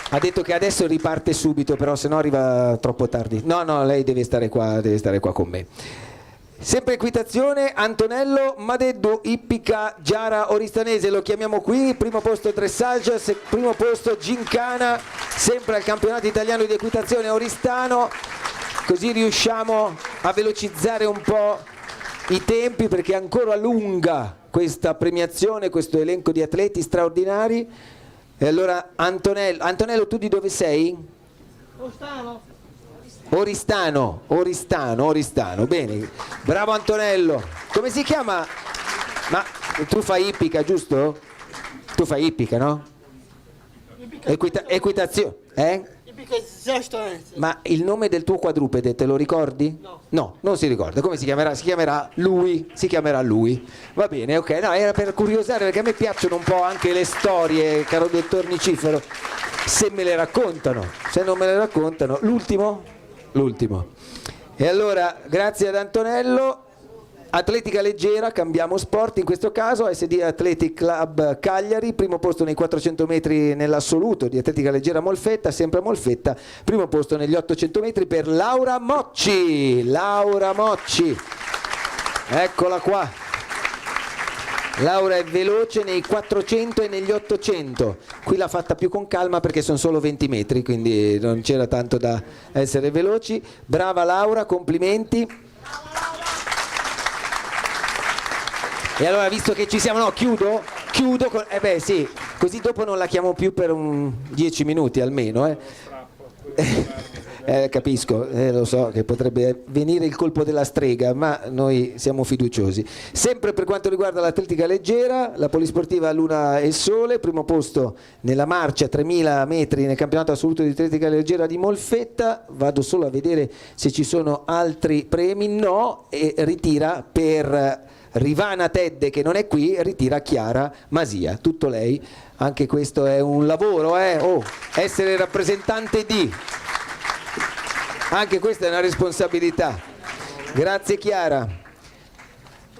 Ha detto che adesso riparte subito, però se no arriva troppo tardi. No, lei deve stare qua con me. Sempre equitazione, Antonello Madeddu, ippica Giara Oristanese, lo chiamiamo qui, primo posto dressage, primo posto gincana, sempre al campionato italiano di equitazione Oristano, così riusciamo a velocizzare un po' i tempi perché è ancora lunga questa premiazione, questo elenco di atleti straordinari. E allora Antonello, tu di dove sei? Oristano, bene, bravo Antonello. Come si chiama? Ma tu fai ippica, giusto? Tu fai ippica, no? Equitazione, Ma il nome del tuo quadrupede te lo ricordi? No, non si ricorda. Come si chiamerà? Si chiamerà lui. Va bene, ok, no, era per curiosare perché a me piacciono un po' anche le storie, caro dottor Nicifero, se me le raccontano. Se non me le raccontano, l'ultimo. E allora grazie ad Antonello. Atletica leggera, cambiamo sport in questo caso, SD Athletic Club Cagliari, primo posto nei 400 metri nell'assoluto di atletica leggera Molfetta, sempre a Molfetta, primo posto negli 800 metri per Laura Mocci, eccola qua. Laura è veloce nei 400 e negli 800, qui l'ha fatta più con calma perché sono solo 20 metri, quindi non c'era tanto da essere veloci. Brava Laura, complimenti. E allora, visto che ci siamo, chiudo con, sì, così dopo non la chiamo più per 10 minuti almeno, capisco, lo so che potrebbe venire il colpo della strega, ma noi siamo fiduciosi. Sempre per quanto riguarda l'atletica leggera, la polisportiva Luna e Sole, primo posto nella marcia 3000 metri nel campionato assoluto di atletica leggera di Molfetta. Vado solo a vedere se ci sono altri premi. No, e ritira per Rivana Tedde, che non è qui, ritira Chiara Masia, tutto lei. Anche questo è un lavoro, essere rappresentante di, anche questa è una responsabilità. Grazie Chiara,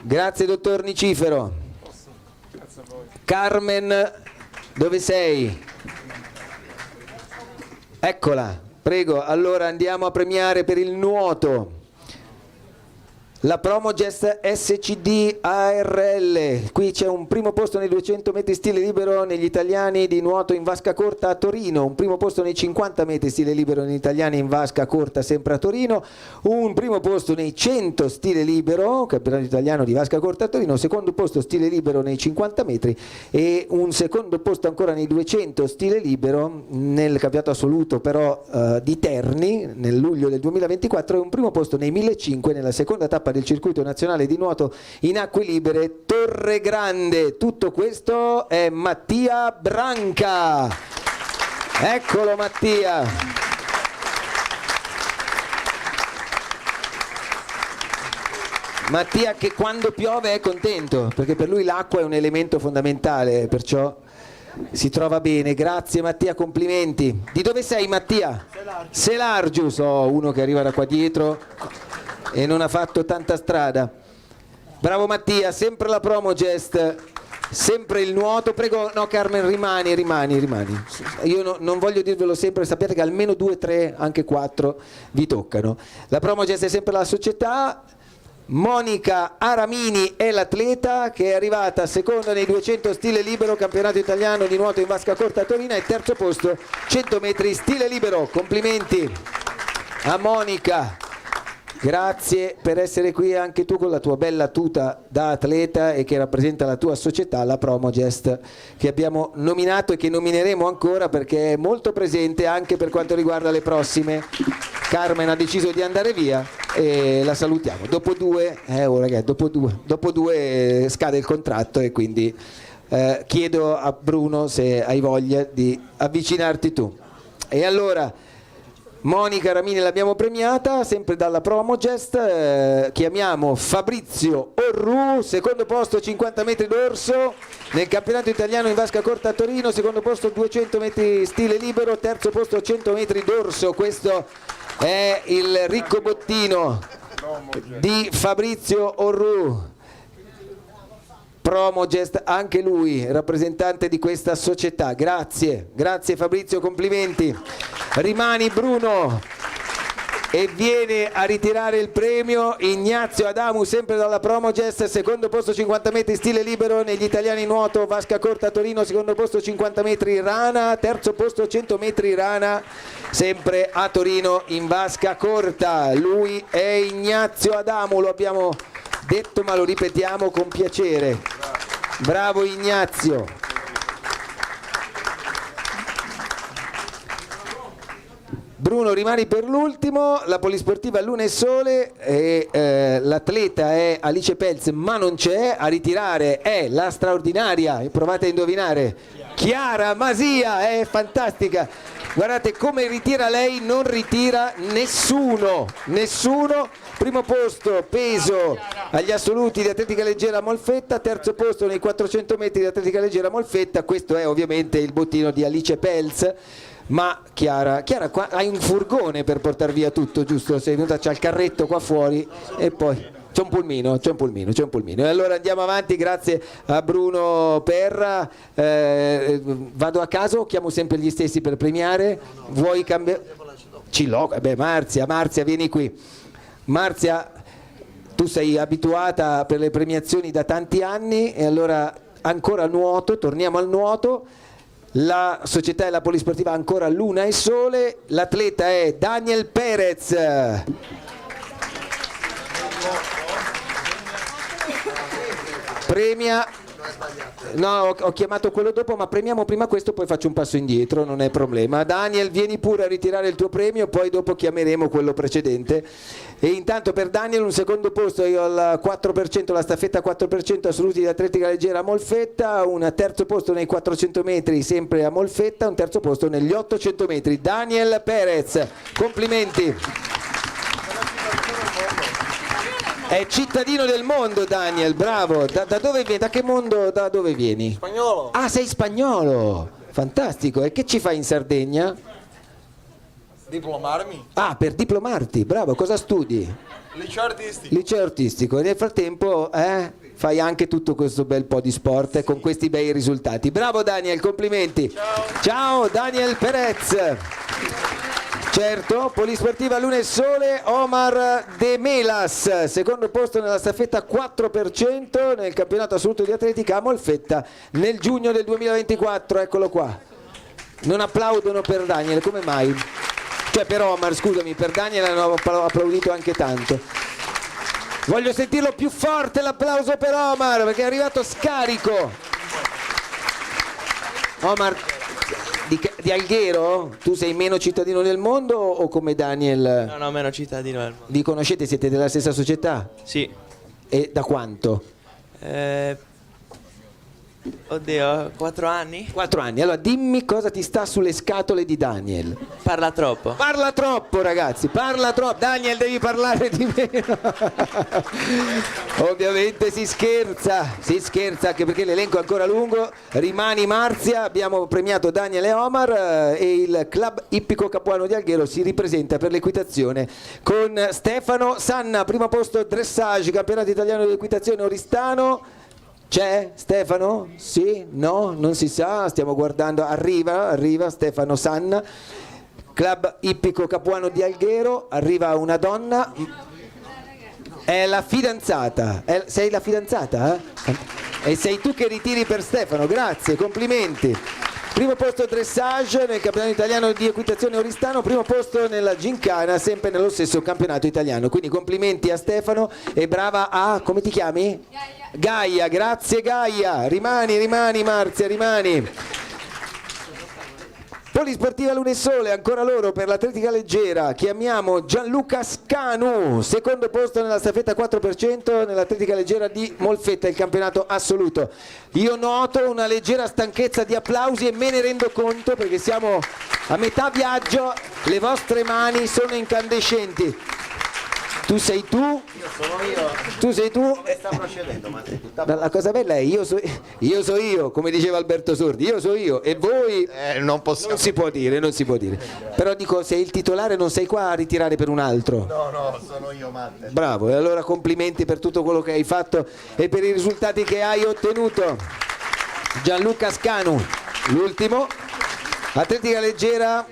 grazie dottor Nicifero. Carmen, dove sei? Eccola, prego. Allora andiamo a premiare per il nuoto la Promogest SCD ARL. Qui c'è un primo posto nei 200 metri stile libero negli italiani di nuoto in vasca corta a Torino, un primo posto nei 50 metri stile libero negli italiani in vasca corta sempre a Torino, un primo posto nei 100 stile libero, campionato italiano di vasca corta a Torino, secondo posto stile libero nei 50 metri e un secondo posto ancora nei 200 stile libero nel campionato assoluto però di Terni nel luglio del 2024 e un primo posto nei 1500 nella seconda tappa del circuito nazionale di nuoto in acque libere Torre Grande. Tutto questo è Mattia Branca. Eccolo Mattia. Mattia che quando piove è contento, perché per lui l'acqua è un elemento fondamentale, perciò si trova bene. Grazie Mattia, complimenti. Di dove sei Mattia? Selargius, uno che arriva da qua dietro e non ha fatto tanta strada. Bravo Mattia, sempre la Promogest, sempre il nuoto. Prego, no Carmen, rimani. Io non voglio dirvelo sempre, sappiate che almeno 2, 3, anche 4 vi toccano. La Promogest è sempre la società. Monica Aramini è l'atleta che è arrivata seconda nei 200 stile libero, campionato italiano di nuoto in vasca corta a Torino, e terzo posto 100 metri stile libero. Complimenti a Monica, grazie per essere qui anche tu con la tua bella tuta da atleta e che rappresenta la tua società, la Promogest, che abbiamo nominato e che nomineremo ancora perché è molto presente anche per quanto riguarda le prossime. Carmen ha deciso di andare via e la salutiamo. Dopo due scade il contratto e quindi chiedo a Bruno se hai voglia di avvicinarti tu. E allora Monica Ramini l'abbiamo premiata, sempre dalla Promogest. Chiamiamo Fabrizio Orru, secondo posto 50 metri d'orso nel campionato italiano in vasca corta a Torino, secondo posto 200 metri stile libero, terzo posto 100 metri d'orso. Questo è il ricco bottino di Fabrizio Orru. Promogest, anche lui rappresentante di questa società. Grazie Fabrizio, complimenti. Rimani Bruno, e viene a ritirare il premio Ignazio Adamu, sempre dalla Promogest, secondo posto 50 metri stile libero negli italiani nuoto vasca corta a Torino, secondo posto 50 metri rana, terzo posto 100 metri rana sempre a Torino in vasca corta. Lui è Ignazio Adamu, lo abbiamo detto ma lo ripetiamo con piacere. Bravo Ignazio. Bruno, rimani per l'ultimo. La polisportiva Luna e Sole, e l'atleta è Alice Pelz, ma non c'è. A ritirare è la straordinaria, provate a indovinare, Chiara Masia. È fantastica, guardate come ritira lei, non ritira nessuno. Primo posto peso agli assoluti di atletica leggera Molfetta, terzo posto nei 400 metri di atletica leggera Molfetta. Questo è ovviamente il bottino di Alice Pelz. Ma Chiara, qua hai un furgone per portare via tutto, giusto? Sei venuta, c'è il carretto qua fuori e poi c'è un pulmino. E allora andiamo avanti, grazie a Bruno Perra. Vado a caso o chiamo sempre gli stessi per premiare? Vuoi cambiare? Marzia, vieni qui. Marzia, tu sei abituata per le premiazioni da tanti anni e allora ancora nuoto, torniamo al nuoto. La società e la polisportiva ancora Luna e Sole. L'atleta è Daniel Perez. Premia. No, ho chiamato quello dopo, ma premiamo prima questo, poi faccio un passo indietro, non è problema. Daniel, vieni pure a ritirare il tuo premio, poi dopo chiameremo quello precedente. E intanto per Daniel un secondo posto al 4%, la staffetta 4% assoluti di atletica leggera a Molfetta, un terzo posto nei 400 metri sempre a Molfetta, un terzo posto negli 800 metri. Daniel Perez, complimenti. È cittadino del mondo Daniel, bravo. Da dove vieni? Da che mondo? Da dove vieni? Spagnolo. Ah, sei spagnolo, fantastico. E che ci fai in Sardegna? Diplomarmi. Ah, per diplomarti, bravo. Cosa studi? Liceo artistico. Liceo artistico. E nel frattempo fai anche tutto questo bel po' di sport con questi bei risultati. Bravo Daniel, complimenti. Ciao Daniel Perez. Certo, polisportiva Luna e Sole, Omar De Melas, secondo posto nella staffetta 4% nel campionato assoluto di atletica a Molfetta nel giugno del 2024, eccolo qua. Non applaudono per Daniel, come mai? Cioè per Omar, scusami, per Daniel hanno applaudito anche tanto. Voglio sentirlo più forte l'applauso per Omar, perché è arrivato scarico. Omar, di Alghero? Tu sei meno cittadino del mondo o come Daniel? No, meno cittadino del mondo. Vi conoscete? Siete della stessa società? Sì. E da quanto? Oddio, 4 anni? 4 anni. Allora dimmi cosa ti sta sulle scatole di Daniel. Parla troppo. Parla troppo, ragazzi, parla troppo. Daniel, devi parlare di meno. Ovviamente si scherza anche perché l'elenco è ancora lungo. Rimani Marzia, abbiamo premiato Daniel e Omar e il club ippico Capuano di Alghero si ripresenta per l'equitazione con Stefano Sanna, primo posto dressage, campionato italiano di equitazione Oristano. C'è Stefano? Sì? No? Non si sa, stiamo guardando, arriva Stefano Sanna, club ippico Capuano di Alghero, arriva una donna, è la fidanzata, sei la fidanzata? E sei tu che ritiri per Stefano, grazie, complimenti. Primo posto dressage nel campionato italiano di equitazione Oristano, primo posto nella gincana, sempre nello stesso campionato italiano. Quindi complimenti a Stefano e brava a, come ti chiami? Gaia, grazie Gaia. Rimani Marzia, rimani. Polisportiva Lunesole, ancora loro per l'atletica leggera, chiamiamo Gianluca Scanu, secondo posto nella staffetta 4% nell'atletica leggera di Molfetta, il campionato assoluto. Io noto una leggera stanchezza di applausi e me ne rendo conto perché siamo a metà viaggio, le vostre mani sono incandescenti. Tu sei tu? Io sono io. Tu sei tu? Come sta procedendo? La cosa bella è io so io, come diceva Alberto Sordi, io so io e voi Non possiamo. non si può dire. Però dico, sei il titolare, non sei qua a ritirare per un altro. No, sono io, Matte. Bravo, e allora complimenti per tutto quello che hai fatto e per i risultati che hai ottenuto. Gianluca Scanu, l'ultimo. Atletica leggera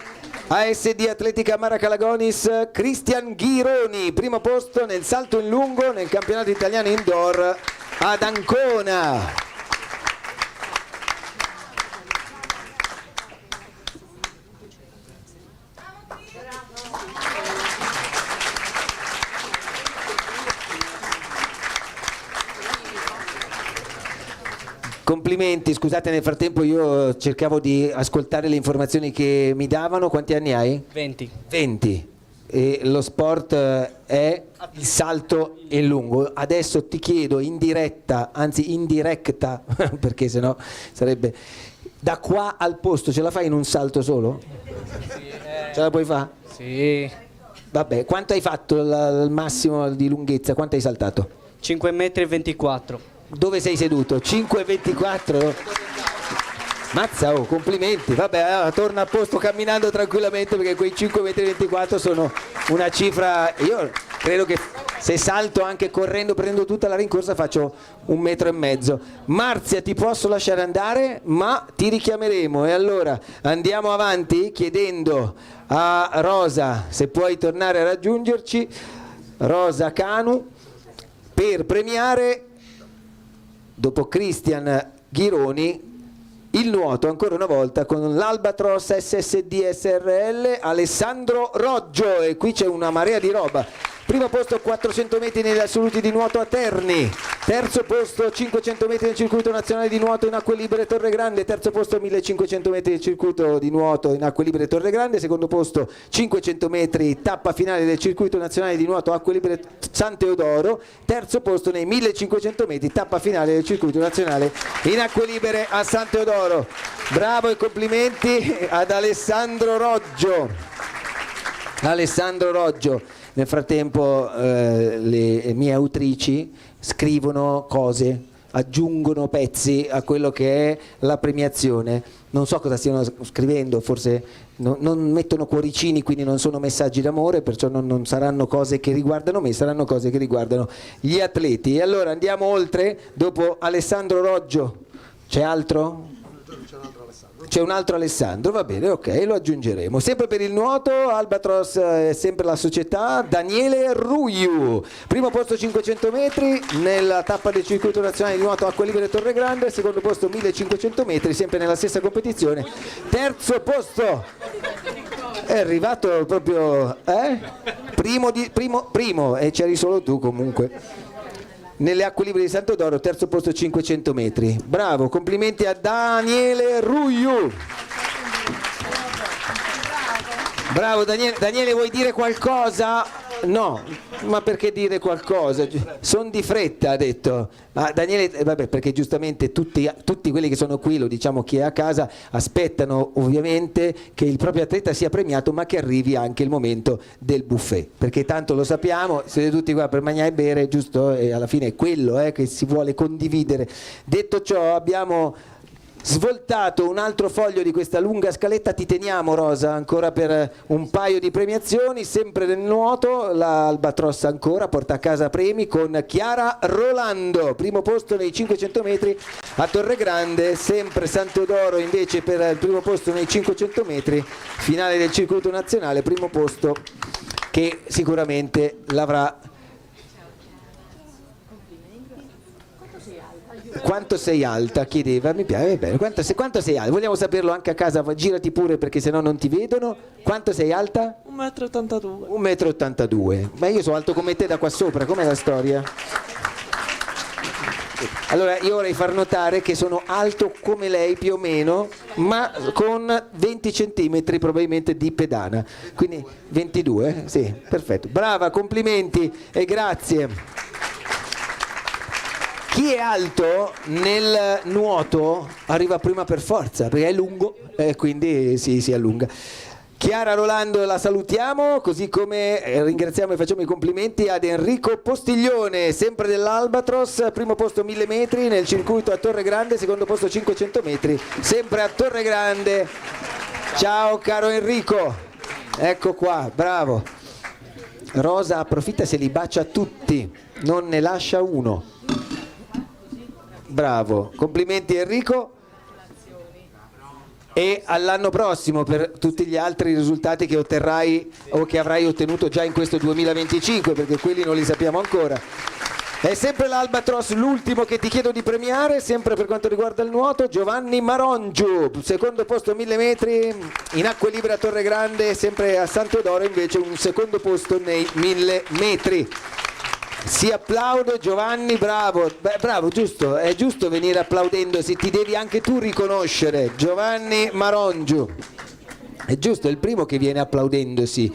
ASD Atletica Maracalagonis, Cristian Ghironi, primo posto nel salto in lungo nel campionato italiano indoor ad Ancona. Complimenti, scusate, nel frattempo io cercavo di ascoltare le informazioni che mi davano. Quanti anni hai? 20. 20. E lo sport è il salto in lungo. Adesso ti chiedo in diretta, anzi in diretta, perché sennò sarebbe, da qua al posto ce la fai in un salto solo? Ce la puoi fare? Sì. Vabbè, quanto hai fatto il massimo di lunghezza? Quanto hai saltato? 5,24 m. Dove sei seduto? 5,24? Mazza, oh, complimenti. Vabbè, allora, torna a posto camminando tranquillamente perché quei 5,24 m sono una cifra. Io credo che se salto anche correndo, prendo tutta la rincorsa, faccio 1,5 m. Marzia, ti posso lasciare andare, ma ti richiameremo. E allora andiamo avanti chiedendo a Rosa se puoi tornare a raggiungerci, Rosa Canu, per premiare, dopo Cristian Ghironi, il nuoto ancora una volta con l'Albatros SSD SRL Alessandro Roggio. E qui c'è una marea di roba. Primo posto 400 metri negli assoluti di nuoto a Terni, terzo posto 500 metri nel circuito nazionale di nuoto in acque libere Torre Grande, terzo posto 1500 metri nel circuito di nuoto in acque libere Torre Grande, secondo posto 500 metri tappa finale del circuito nazionale di nuoto acque libere San Teodoro, terzo posto nei 1500 metri tappa finale del circuito nazionale in acque libere a San Teodoro. Bravo e complimenti ad Alessandro Roggio. Alessandro Roggio. Nel frattempo le mie autrici scrivono cose, aggiungono pezzi a quello che è la premiazione. Non so cosa stiano scrivendo, forse non mettono cuoricini, quindi non sono messaggi d'amore, perciò non saranno cose che riguardano me, saranno cose che riguardano gli atleti. E allora andiamo oltre, dopo Alessandro Roggio, c'è altro? C'è un altro Alessandro, va bene, ok, lo aggiungeremo. Sempre per il nuoto, Albatros è sempre la società, Daniele Ruiu, primo posto 500 metri nella tappa del circuito nazionale di nuoto acque libere Torre Grande, secondo posto 1500 metri, sempre nella stessa competizione, terzo posto, è arrivato proprio, primo, e c'eri solo tu comunque. Nelle acque libere di Santo Doro, terzo posto 500 metri. Bravo, complimenti a Daniele Ruiu. Bravo Daniele, vuoi dire qualcosa? No, ma perché dire qualcosa? Sono di fretta, ha detto. Ma Daniele, vabbè, perché giustamente tutti quelli che sono qui, lo diciamo chi è a casa, aspettano ovviamente che il proprio atleta sia premiato, ma che arrivi anche il momento del buffet, perché tanto lo sappiamo, siete tutti qua per mangiare e bere, giusto? E alla fine è quello che si vuole condividere. Detto ciò, abbiamo svoltato un altro foglio di questa lunga scaletta. Ti teniamo, Rosa, ancora per un paio di premiazioni, sempre nel nuoto. La Albatros ancora porta a casa premi con Chiara Rolando, primo posto nei 500 metri a Torregrande, sempre Sant'Eudoro invece per il primo posto nei 500 metri, finale del circuito nazionale, primo posto che sicuramente l'avrà. Quanto sei alta? Chiedeva, mi piace, bene. Quanto sei alta? Vogliamo saperlo anche a casa, girati pure perché sennò non ti vedono. Quanto sei alta? 1,82 m. 1,82 m. Ma io sono alto come te da qua sopra, com'è la storia? Allora io vorrei far notare che sono alto come lei più o meno, ma con 20 centimetri probabilmente di pedana, quindi 22, sì, perfetto, brava, complimenti e grazie. Chi è alto nel nuoto arriva prima per forza, perché è lungo, quindi si allunga. Chiara Rolando la salutiamo, così come ringraziamo e facciamo i complimenti ad Enrico Postiglione, sempre dell'Albatros, primo posto 1000 metri nel circuito a Torregrande, secondo posto 500 metri, sempre a Torregrande. Ciao caro Enrico, ecco qua, bravo. Rosa approfitta se li bacia tutti, non ne lascia uno. Bravo, complimenti Enrico. E all'anno prossimo per tutti gli altri risultati che otterrai o che avrai ottenuto già in questo 2025, perché quelli non li sappiamo ancora. È sempre l'Albatros l'ultimo che ti chiedo di premiare, sempre per quanto riguarda il nuoto, Giovanni Marongiu, secondo posto 1000 metri in acque libere a Torregrande, sempre a Sant'Eudoro invece un secondo posto nei 1000 metri. Si applaude Giovanni, bravo, beh, bravo, giusto, è giusto venire applaudendosi, ti devi anche tu riconoscere, Giovanni Marongiu, è giusto, è il primo che viene applaudendosi.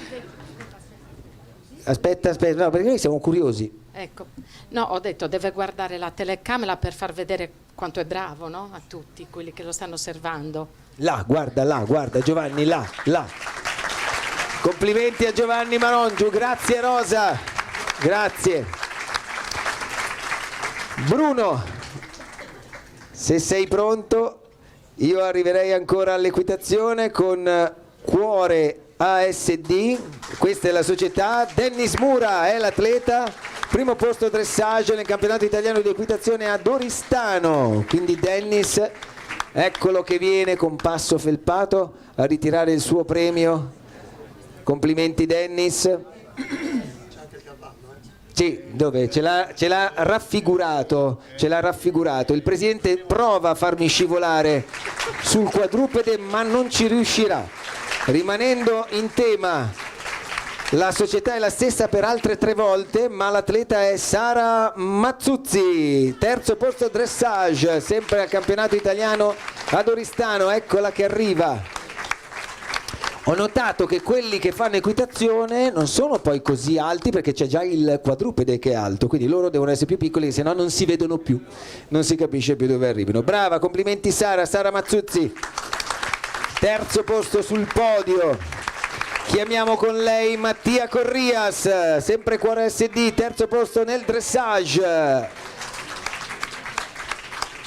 Aspetta, no, perché noi siamo curiosi. Ecco, no, ho detto deve guardare la telecamera per far vedere quanto è bravo, no? A tutti quelli che lo stanno osservando. Là, guarda Giovanni, là. Complimenti a Giovanni Marongiu, grazie Rosa, grazie. Bruno, se sei pronto, io arriverei ancora all'equitazione con Cuore ASD, questa è la società, Dennis Mura è l'atleta, primo posto dressage nel campionato italiano di equitazione ad Oristano, quindi Dennis, eccolo che viene con passo felpato a ritirare il suo premio, complimenti Dennis. Sì, dove? Ce l'ha raffigurato, il presidente prova a farmi scivolare sul quadrupede ma non ci riuscirà. Rimanendo in tema, la società è la stessa per altre 3 volte, ma l'atleta è Sara Mazzuzzi, terzo posto dressage, sempre al campionato italiano ad Oristano, eccola che arriva. Ho notato che quelli che fanno equitazione non sono poi così alti perché c'è già il quadrupede che è alto, quindi loro devono essere più piccoli, se no non si vedono più, non si capisce più dove arrivino. Brava, complimenti Sara Mazzuzzi, terzo posto sul podio. Chiamiamo con lei Mattia Corrias, sempre Cuore SD, terzo posto nel dressage.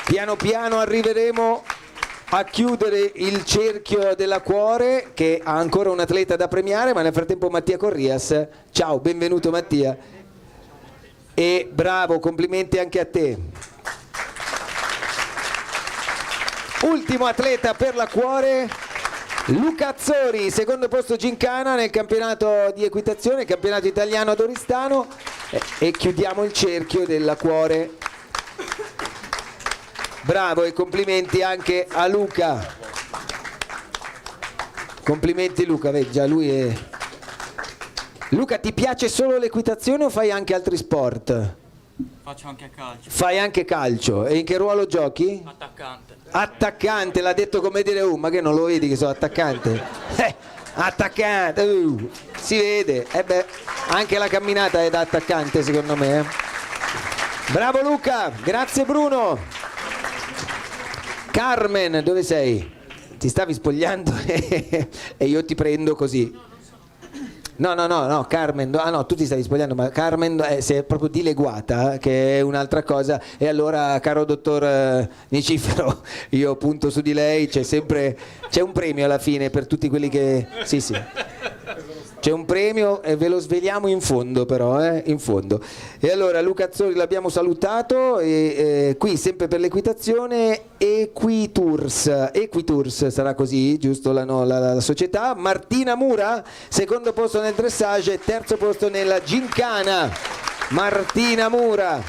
Piano piano arriveremo a chiudere il cerchio della Cuore, che ha ancora un atleta da premiare, ma nel frattempo Mattia Corrias, ciao, benvenuto Mattia, e bravo, complimenti anche a te. Ultimo atleta per la Cuore, Luca Azzori, secondo posto gincana nel campionato di equitazione, campionato italiano ad Oristano, e chiudiamo il cerchio della Cuore. Bravo e complimenti anche a Luca. Complimenti Luca, vedi già lui è... Luca, ti piace solo l'equitazione o fai anche altri sport? Faccio anche calcio. Fai anche calcio. E in che ruolo giochi? Attaccante. Attaccante, l'ha detto come dire ma che non lo vedi che sono attaccante? Attaccante, si vede, anche la camminata è da attaccante secondo me. Bravo Luca, grazie Bruno. Carmen, dove sei? Ti stavi spogliando e io ti prendo così. No, Carmen, no, tu ti stavi spogliando, ma Carmen si è proprio dileguata, che è un'altra cosa, e allora, caro dottor Nicifero, io punto su di lei, c'è un premio alla fine per tutti quelli che... Sì. C'è un premio e ve lo sveliamo in fondo però, in fondo. E allora Luca Azzori l'abbiamo salutato, qui sempre per l'equitazione Equitours sarà così, giusto la società. Martina Mura, secondo posto nel dressage, terzo posto nella gincana. Martina Mura.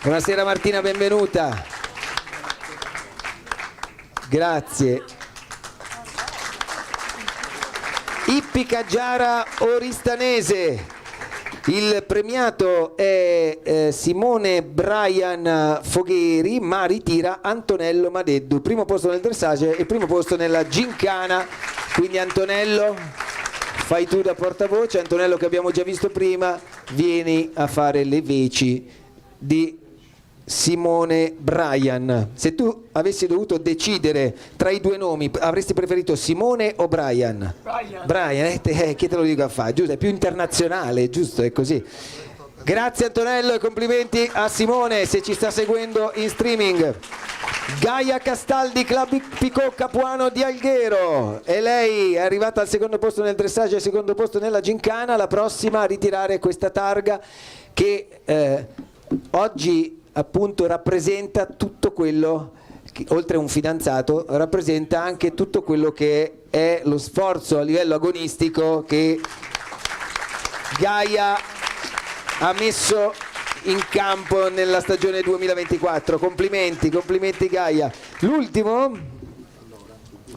Buonasera Martina, benvenuta. Grazie. Ippica Giara Oristanese, il premiato è Simone Brian Fogheri, ma ritira Antonello Madeddu, primo posto nel dressage e primo posto nella gincana. Quindi Antonello, fai tu da portavoce. Antonello, che abbiamo già visto prima, vieni a fare le veci di Simone Brian. Se tu avessi dovuto decidere tra i due nomi, avresti preferito Simone o Brian? Brian, che te lo dico a fare, giusto? È più internazionale, giusto? È così. Grazie Antonello e complimenti a Simone, se ci sta seguendo in streaming. Gaia Castaldi, Club Picò Capuano di Alghero, e lei è arrivata al secondo posto nel dressage e al secondo posto nella gincana, la prossima a ritirare questa targa che oggi appunto rappresenta tutto quello che, oltre a un fidanzato, rappresenta anche tutto quello che è lo sforzo a livello agonistico che Gaia ha messo in campo nella stagione 2024. Complimenti Gaia. L'ultimo,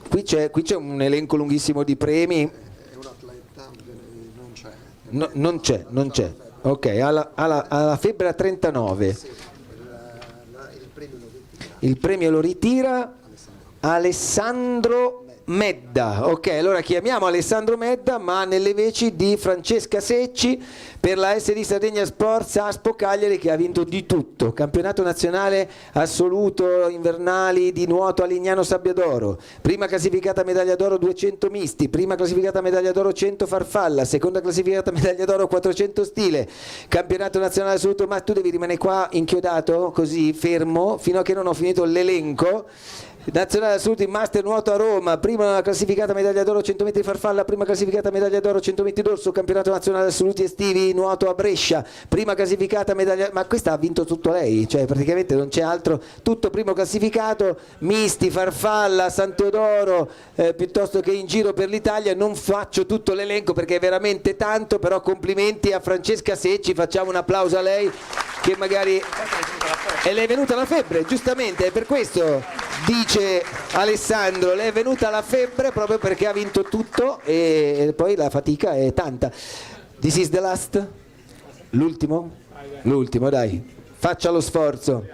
qui c'è un elenco lunghissimo di premi. No, non c'è. Ok, alla febbre a 39. Il premio lo ritira Alessandro Medda. Ok, allora chiamiamo Alessandro Medda, ma nelle veci di Francesca Secci per la SD Sardegna Sports Aspo Cagliari, che ha vinto di tutto: campionato nazionale assoluto invernali di nuoto a Lignano Sabbiadoro, prima classificata medaglia d'oro 200 misti, prima classificata medaglia d'oro 100 farfalla, seconda classificata medaglia d'oro 400 stile, campionato nazionale assoluto. Ma tu devi rimanere qua inchiodato così fermo fino a che non ho finito l'elenco. Nazionale assoluto in master nuoto a Roma, prima classificata medaglia d'oro 100 metri farfalla, prima classificata medaglia d'oro 100 metri dorso, campionato nazionale assoluti estivi nuoto a Brescia, prima classificata medaglia, ma questa ha vinto tutto lei, cioè praticamente non c'è altro, tutto primo classificato, misti, farfalla, San Teodoro, piuttosto che in giro per l'Italia. Non faccio tutto l'elenco perché è veramente tanto, però complimenti a Francesca Secci, facciamo un applauso a lei, che magari e le è venuta la febbre, giustamente, è per questo, dice Alessandro, le è venuta la febbre proprio perché ha vinto tutto e poi la fatica è tanta. This is the last? L'ultimo? L'ultimo, dai, faccia lo sforzo.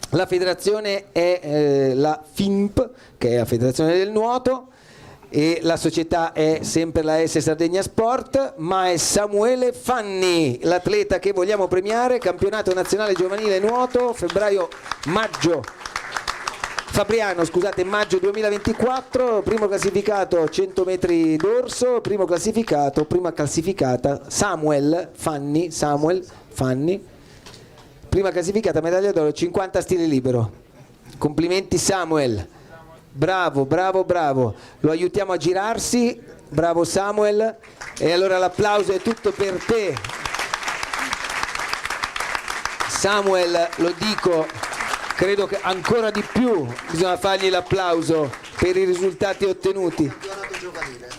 La federazione è la FINP, che è la federazione del nuoto, e la società è sempre la S Sardegna Sport, ma è Samuele Fanni l'atleta che vogliamo premiare, campionato nazionale giovanile nuoto maggio 2024, primo classificato 100 metri dorso, prima classificata Samuel Fanni, prima classificata medaglia d'oro 50 stile libero. Complimenti Samuel. Bravo, lo aiutiamo a girarsi, bravo Samuel, e allora l'applauso è tutto per te. Samuel, lo dico, credo che ancora di più bisogna fargli l'applauso per i risultati ottenuti.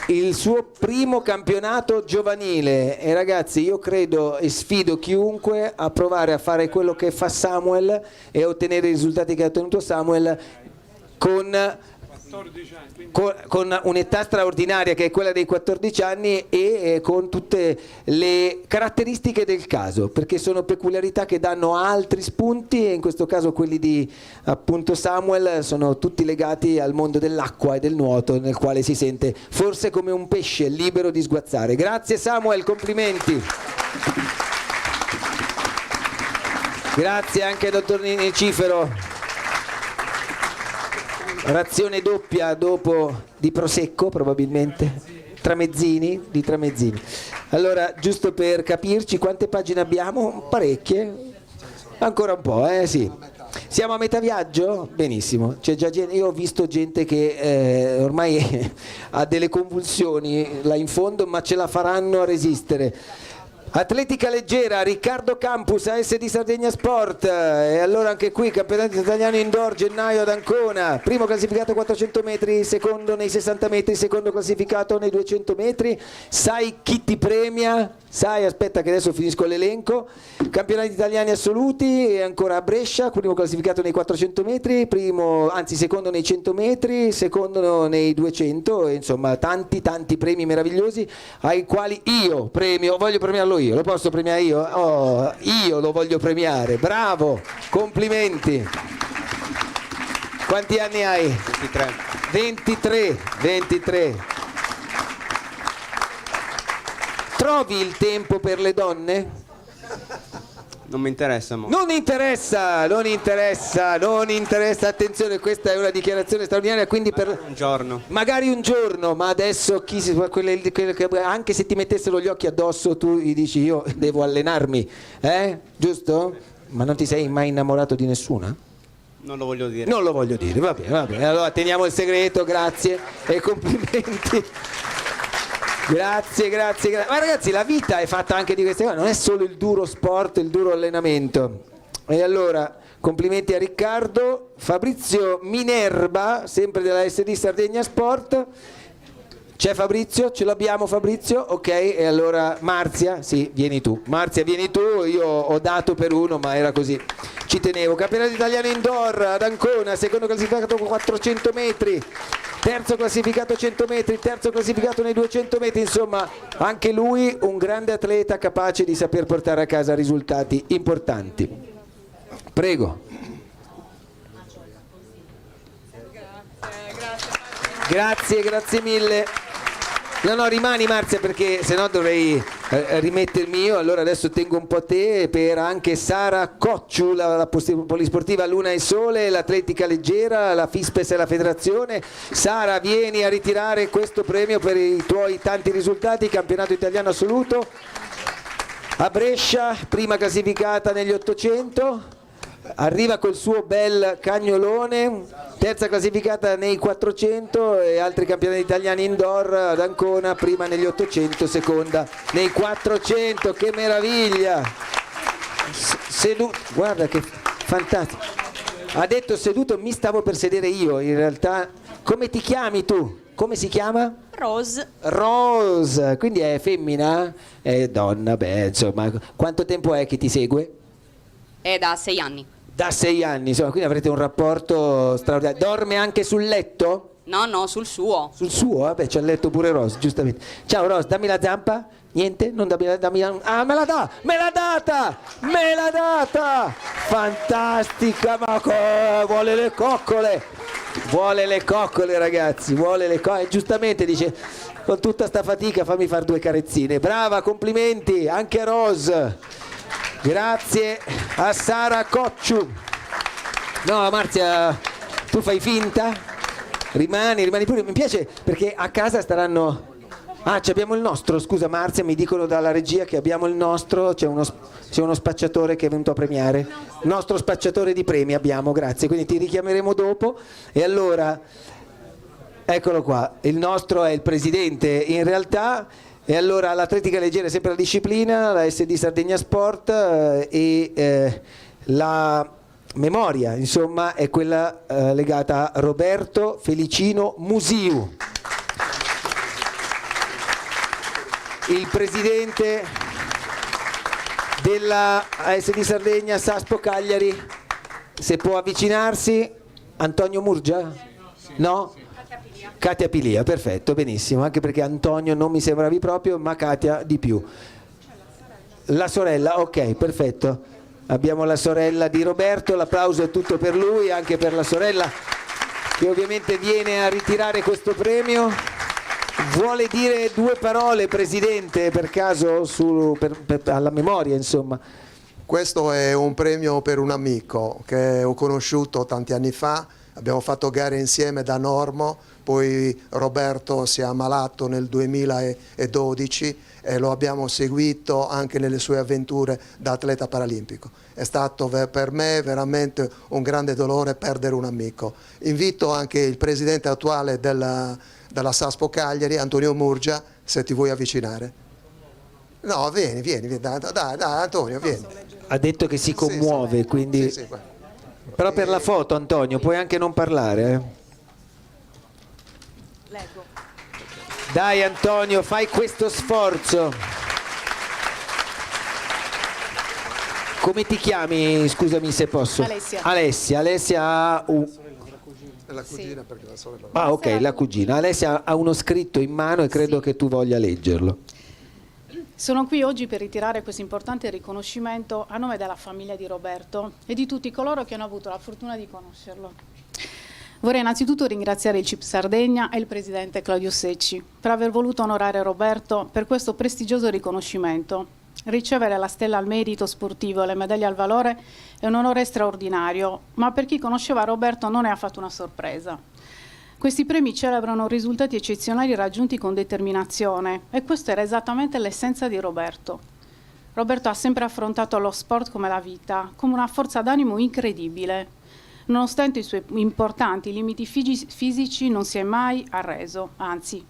Il suo primo campionato giovanile, e ragazzi, io credo e sfido chiunque a provare a fare quello che fa Samuel e a ottenere i risultati che ha ottenuto Samuel con con un'età straordinaria che è quella dei 14 anni e con tutte le caratteristiche del caso, perché sono peculiarità che danno altri spunti e in questo caso quelli di appunto Samuel sono tutti legati al mondo dell'acqua e del nuoto, nel quale si sente forse come un pesce libero di sguazzare. Grazie Samuel, complimenti. Grazie anche dottor Nicifero. Razione doppia dopo di prosecco probabilmente, di tramezzini. Allora, giusto per capirci, quante pagine abbiamo? Parecchie? Ancora un po', sì. Siamo a metà viaggio? Benissimo. C'è già gente, io ho visto gente che ormai ha delle convulsioni là in fondo, ma ce la faranno a resistere. Atletica leggera, Riccardo Campus, ASD Sardegna Sport, e allora anche qui campionato italiano indoor, gennaio ad Ancona, primo classificato 400 metri, secondo nei 60 metri, secondo classificato nei 200 metri, sai chi ti premia? Sai, aspetta che adesso finisco l'elenco, campionati italiani assoluti, e ancora a Brescia, primo classificato nei 400 metri, secondo nei 100 metri, secondo nei 200, e insomma tanti premi meravigliosi ai quali io voglio premiarlo io, lo posso premiare io? Oh, io lo voglio premiare, bravo, complimenti. Quanti anni hai? 23. Trovi il tempo per le donne? Non mi interessa. Non interessa, attenzione, questa è una dichiarazione straordinaria, quindi per un giorno. Magari un giorno, ma adesso anche se ti mettessero gli occhi addosso tu gli dici io devo allenarmi, giusto? Ma non ti sei mai innamorato di nessuna? Non lo voglio dire. Non lo voglio dire, va bene, allora teniamo il segreto, grazie e complimenti. Grazie. Ma ragazzi, la vita è fatta anche di queste cose, non è solo il duro sport, il duro allenamento. E allora, complimenti a Riccardo. Fabrizio Minerva, sempre della SD Sardegna Sport. C'è Fabrizio? Ce l'abbiamo Fabrizio? Ok, e allora Marzia, sì, vieni tu. Marzia, vieni tu, io ho dato per uno, ma era così. Ci tenevo. Campionato italiano indoor ad Ancona, secondo classificato 400 metri. Terzo classificato 100 metri, terzo classificato nei 200 metri, insomma anche lui un grande atleta capace di saper portare a casa risultati importanti. Prego. Grazie mille. No, rimani Marzia, perché sennò dovrei rimettermi io. Allora adesso tengo un po' te per anche Sara Cocciu, la polisportiva Luna e Sole, l'atletica leggera, la FISPES e la federazione. Sara, vieni a ritirare questo premio per i tuoi tanti risultati, campionato italiano assoluto a Brescia, prima classificata negli 800. Arriva col suo bel cagnolone, terza classificata nei 400 e altri campionati italiani indoor ad Ancona, prima negli 800, seconda nei 400, che meraviglia! Guarda che fantastico! Ha detto seduto, mi stavo per sedere io, in realtà. Come ti chiami tu? Come si chiama? Rose, quindi è femmina? È donna, insomma. Quanto tempo è che ti segue? È da 6 anni. Da 6 anni, insomma, quindi avrete un rapporto straordinario. Dorme anche sul letto? No, sul suo. Sul suo? Vabbè, c'ha il letto pure Rose, giustamente. Ciao Rose, dammi la zampa. Niente? Non dammi Ah, me l'ha data! Fantastica, ma vuole le coccole! Ragazzi, giustamente dice, con tutta sta fatica fammi fare 2 carezzine. Brava, complimenti, anche a Rose. Grazie a Sara Cocciu. No, Marzia, tu fai finta? Rimani pure. Mi piace perché a casa staranno. Abbiamo il nostro, scusa Marzia, mi dicono dalla regia che abbiamo il nostro, c'è uno spacciatore che è venuto a premiare. Nostro spacciatore di premi abbiamo, grazie, quindi ti richiameremo dopo. E allora, eccolo qua, il nostro è il presidente in realtà. E allora l'atletica leggera è sempre la disciplina, la SD Sardegna Sport e la memoria, insomma, è quella legata a Roberto Felicino Musiu. Il presidente della ASD Sardegna Saspo Cagliari, se può avvicinarsi. Antonio Murgia? No? Katia Pilia, perfetto, benissimo, anche perché Antonio non mi sembravi proprio, ma Katia di più. La sorella, ok, perfetto. Abbiamo la sorella di Roberto, l'applauso è tutto per lui, anche per la sorella che ovviamente viene a ritirare questo premio. Vuole dire due parole, Presidente, per caso, alla memoria, insomma? Questo è un premio per un amico che ho conosciuto tanti anni fa, abbiamo fatto gare insieme da Normo, poi Roberto si è ammalato nel 2012 e lo abbiamo seguito anche nelle sue avventure da atleta paralimpico. È stato per me veramente un grande dolore perdere un amico. Invito anche il presidente attuale della Saspo Cagliari, Antonio Murgia, se ti vuoi avvicinare. No, vieni, dai Antonio, vieni. Ha detto che si commuove, quindi... Sì, però per la foto, Antonio, puoi anche non parlare, Leggo. Dai Antonio, fai questo sforzo. Come ti chiami? Scusami se posso. Alessia. Alessia ha la cugina, perché la sorella... Ah, ok, la cugina. Alessia ha uno scritto in mano e credo che tu voglia leggerlo. Sono qui oggi per ritirare questo importante riconoscimento a nome della famiglia di Roberto e di tutti coloro che hanno avuto la fortuna di conoscerlo. Vorrei innanzitutto ringraziare il CIP Sardegna e il presidente Claudio Secci per aver voluto onorare Roberto per questo prestigioso riconoscimento. Ricevere la stella al merito sportivo e le medaglie al valore è un onore straordinario, ma per chi conosceva Roberto non è affatto una sorpresa. Questi premi celebrano risultati eccezionali raggiunti con determinazione e questa era esattamente l'essenza di Roberto. Roberto ha sempre affrontato lo sport come la vita, come una forza d'animo incredibile. Nonostante i suoi importanti limiti fisici non si è mai arreso, anzi,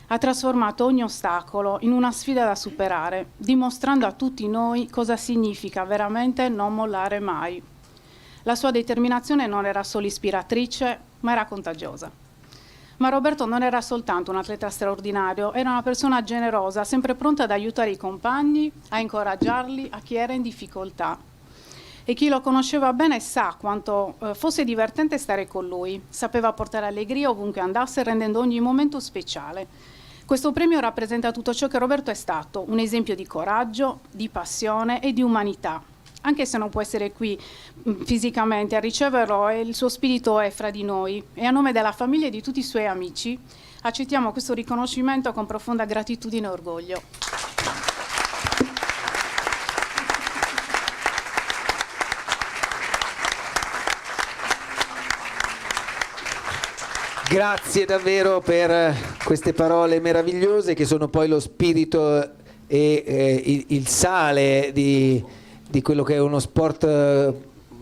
ha trasformato ogni ostacolo in una sfida da superare, dimostrando a tutti noi cosa significa veramente non mollare mai. La sua determinazione non era solo ispiratrice, ma era contagiosa. Ma Roberto non era soltanto un atleta straordinario, era una persona generosa, sempre pronta ad aiutare i compagni, a incoraggiarli, a chi era in difficoltà. E chi lo conosceva bene sa quanto fosse divertente stare con lui, sapeva portare allegria ovunque andasse, rendendo ogni momento speciale. Questo premio rappresenta tutto ciò che Roberto è stato, un esempio di coraggio, di passione e di umanità. Anche se non può essere qui fisicamente a riceverlo, il suo spirito è fra di noi e a nome della famiglia e di tutti i suoi amici accettiamo questo riconoscimento con profonda gratitudine e orgoglio. Grazie davvero per queste parole meravigliose che sono poi lo spirito e il sale di quello che è uno sport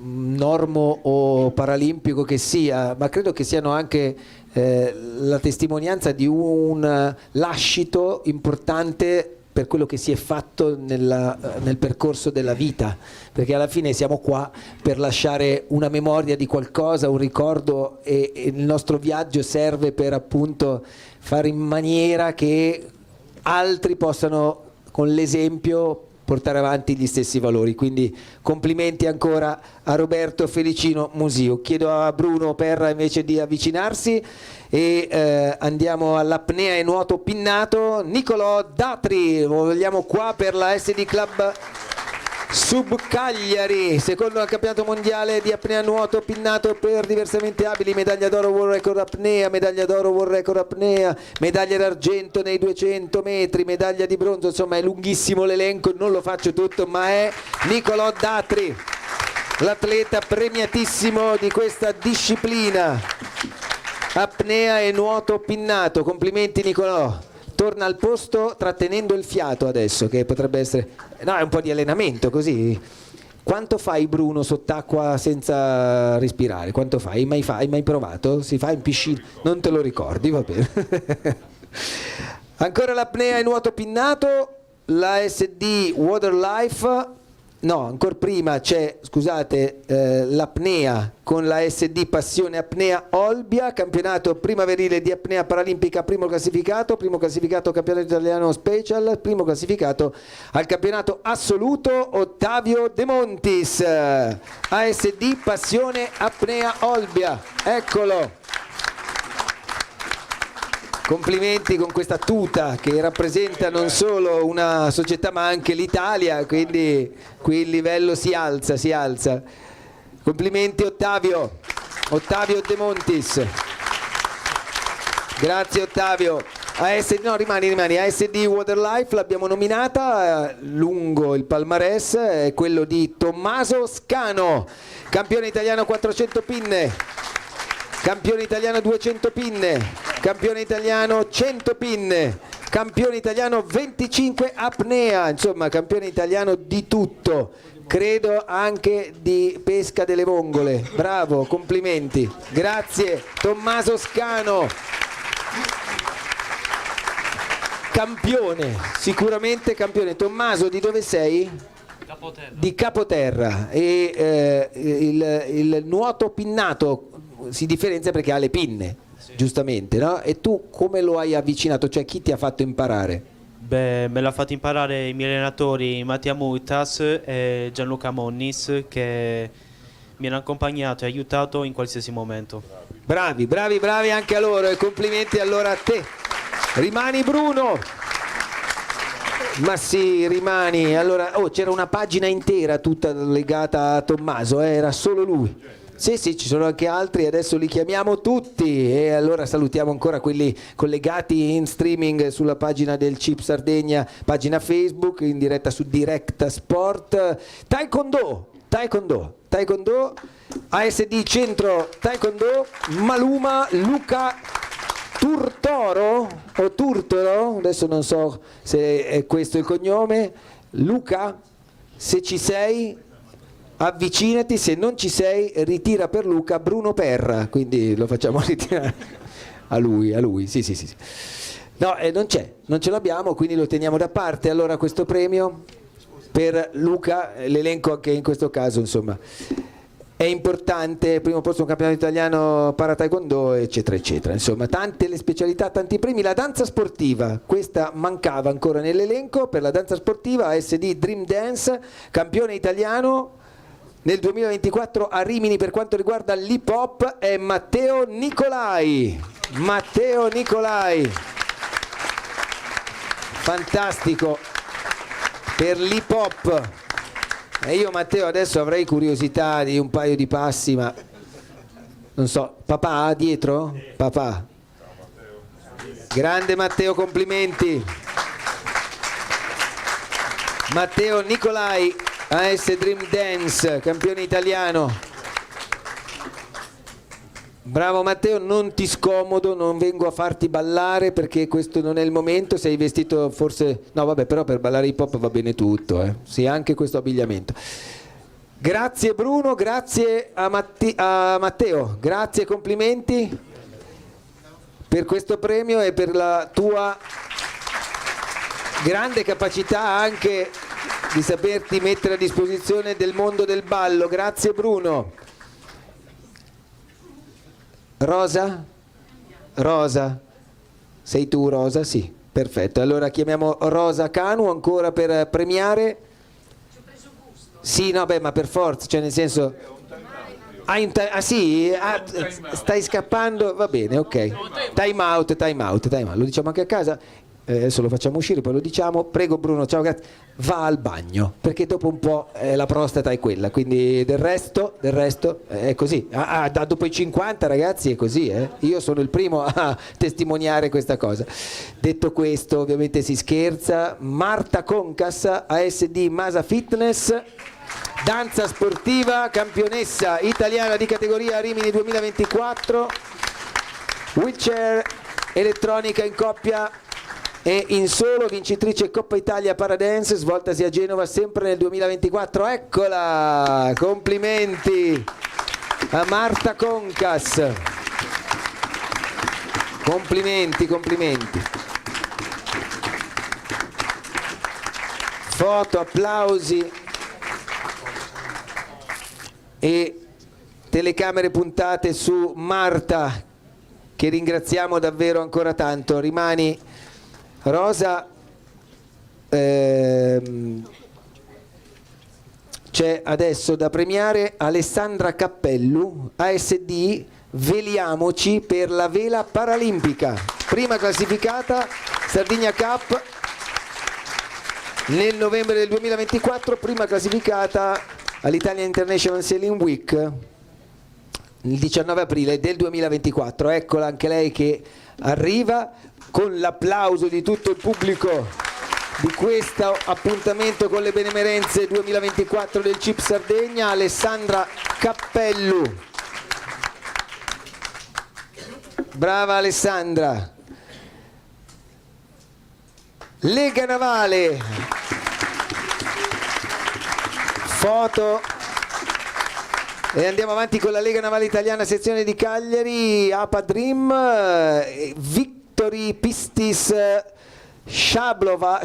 normo o paralimpico che sia, ma credo che siano anche la testimonianza di un lascito importante per quello che si è fatto nel percorso della vita, perché alla fine siamo qua per lasciare una memoria di qualcosa, un ricordo e il nostro viaggio serve per appunto fare in maniera che altri possano con l'esempio portare avanti gli stessi valori. Quindi complimenti ancora a Roberto Felicino Musio. Chiedo a Bruno Perra invece di avvicinarsi e andiamo all'apnea e nuoto pinnato. Nicolò Datri, lo vogliamo qua per la SD Club Sub Cagliari, secondo al campionato mondiale di apnea nuoto pinnato per diversamente abili, medaglia d'oro World Record apnea, medaglia d'oro World Record apnea, medaglia d'argento nei 200 metri, medaglia di bronzo, insomma è lunghissimo l'elenco, non lo faccio tutto, ma è Nicolò Datri, l'atleta premiatissimo di questa disciplina, apnea e nuoto pinnato. Complimenti Nicolò. Torna al posto trattenendo il fiato adesso, che potrebbe essere... No, è un po' di allenamento così. Quanto fai Bruno sott'acqua senza respirare? Quanto fai? Hai mai provato? Si fa in piscina? Non te lo ricordi, va bene. Ancora l'apnea e nuoto pinnato, la SD Waterlife. No, ancora prima c'è, scusate, l'apnea con la SD Passione Apnea Olbia, campionato primaverile di apnea paralimpica, primo classificato campionato italiano special, primo classificato al campionato assoluto Ottavio De Montis, ASD Passione Apnea Olbia, eccolo. Complimenti con questa tuta che rappresenta non solo una società ma anche l'Italia, quindi qui il livello si alza, si alza. Complimenti Ottavio De Montis. Grazie Ottavio. Rimani. ASD Waterlife l'abbiamo nominata, lungo il palmarès è quello di Tommaso Scano, campione italiano 400 pinne, campione italiano 200 pinne, campione italiano 100 pinne, campione italiano 25 apnea, insomma campione italiano di tutto, credo anche di pesca delle vongole. Bravo, complimenti. Grazie Tommaso Scano. Campione, sicuramente campione. Tommaso, di dove sei? Capoterra. Di Capoterra. E il nuoto pinnato si differenzia perché ha le pinne, sì, giustamente, no? E tu come lo hai avvicinato? Cioè chi ti ha fatto imparare? Beh, me l'ha fatto imparare i miei allenatori Mattia Mutas e Gianluca Monnis, che mi hanno accompagnato e aiutato in qualsiasi momento. Bravi anche a loro, e complimenti allora a te. Rimani Bruno. Ma sì, rimani. Allora, c'era una pagina intera tutta legata a Tommaso, era solo lui. Sì, ci sono anche altri, adesso li chiamiamo tutti, e allora salutiamo ancora quelli collegati in streaming sulla pagina del CIP Sardegna, pagina Facebook, in diretta su Directa Sport. Taekwondo, ASD Centro Taekwondo, Maluma Luca Turtoro o Turtoro, adesso non so se è questo il cognome. Luca, se ci sei avvicinati, se non ci sei ritira per Luca Bruno Perra, quindi lo facciamo ritirare a lui, sì. No, non c'è, non ce l'abbiamo, quindi lo teniamo da parte. Allora questo premio per Luca, l'elenco anche in questo caso insomma è importante, primo posto un campionato italiano para taekwondo, eccetera eccetera, insomma tante le specialità, tanti premi. La danza sportiva, questa mancava ancora nell'elenco. Per la danza sportiva ASD Dream Dance, campione italiano nel 2024 a Rimini per quanto riguarda l'hip hop è Matteo Nicolai, fantastico per l'hip hop. E io Matteo adesso avrei curiosità di un paio di passi, ma non so, papà dietro? Papà. Grande Matteo, complimenti. Matteo Nicolai, AS Dream Dance, campione italiano. Bravo Matteo, non ti scomodo, non vengo a farti ballare perché questo non è il momento. Sei vestito forse, no vabbè, però per ballare hip hop va bene tutto, sì, anche questo abbigliamento. Grazie Bruno, grazie a Matteo, grazie, complimenti per questo premio e per la tua grande capacità anche di saperti mettere a disposizione del mondo del ballo. Grazie Bruno. Rosa? Sei tu Rosa? Sì, perfetto. Allora chiamiamo Rosa Canu ancora per premiare. Ci ho preso gusto. Sì, no, beh, ma per forza, cioè nel senso... sì? Stai scappando? Va bene, ok. Time out. Lo diciamo anche a casa. Adesso lo facciamo uscire, poi lo diciamo. Prego Bruno, ciao, grazie. Va al bagno, perché dopo un po' la prostata è quella, quindi del resto è così. Dopo i 50 ragazzi è così, Io sono il primo a testimoniare questa cosa. Detto questo, ovviamente si scherza. Marta Concas, ASD Masa Fitness, danza sportiva, campionessa italiana di categoria Rimini 2024, wheelchair elettronica in coppia e in solo, vincitrice Coppa Italia Paradance svoltasi a Genova sempre nel 2024. Eccola, complimenti a Marta Concas, complimenti. Foto, applausi e telecamere puntate su Marta, che ringraziamo davvero ancora tanto. Rimani Rosa. C'è adesso da premiare Alessandra Cappellu, ASD Veliamoci per la vela paralimpica. prima classificata, Sardinia Cup nel novembre del 2024, prima classificata all'Italian International Sailing Week il 19 aprile del 2024. Eccola anche lei che arriva con l'applauso di tutto il pubblico di questo appuntamento con le benemerenze 2024 del CIP Sardegna, Alessandra Cappellu. Brava Alessandra. Lega Navale, foto, e andiamo avanti con la Lega Navale Italiana sezione di Cagliari, APA Dream, Victory Pistis Shablova,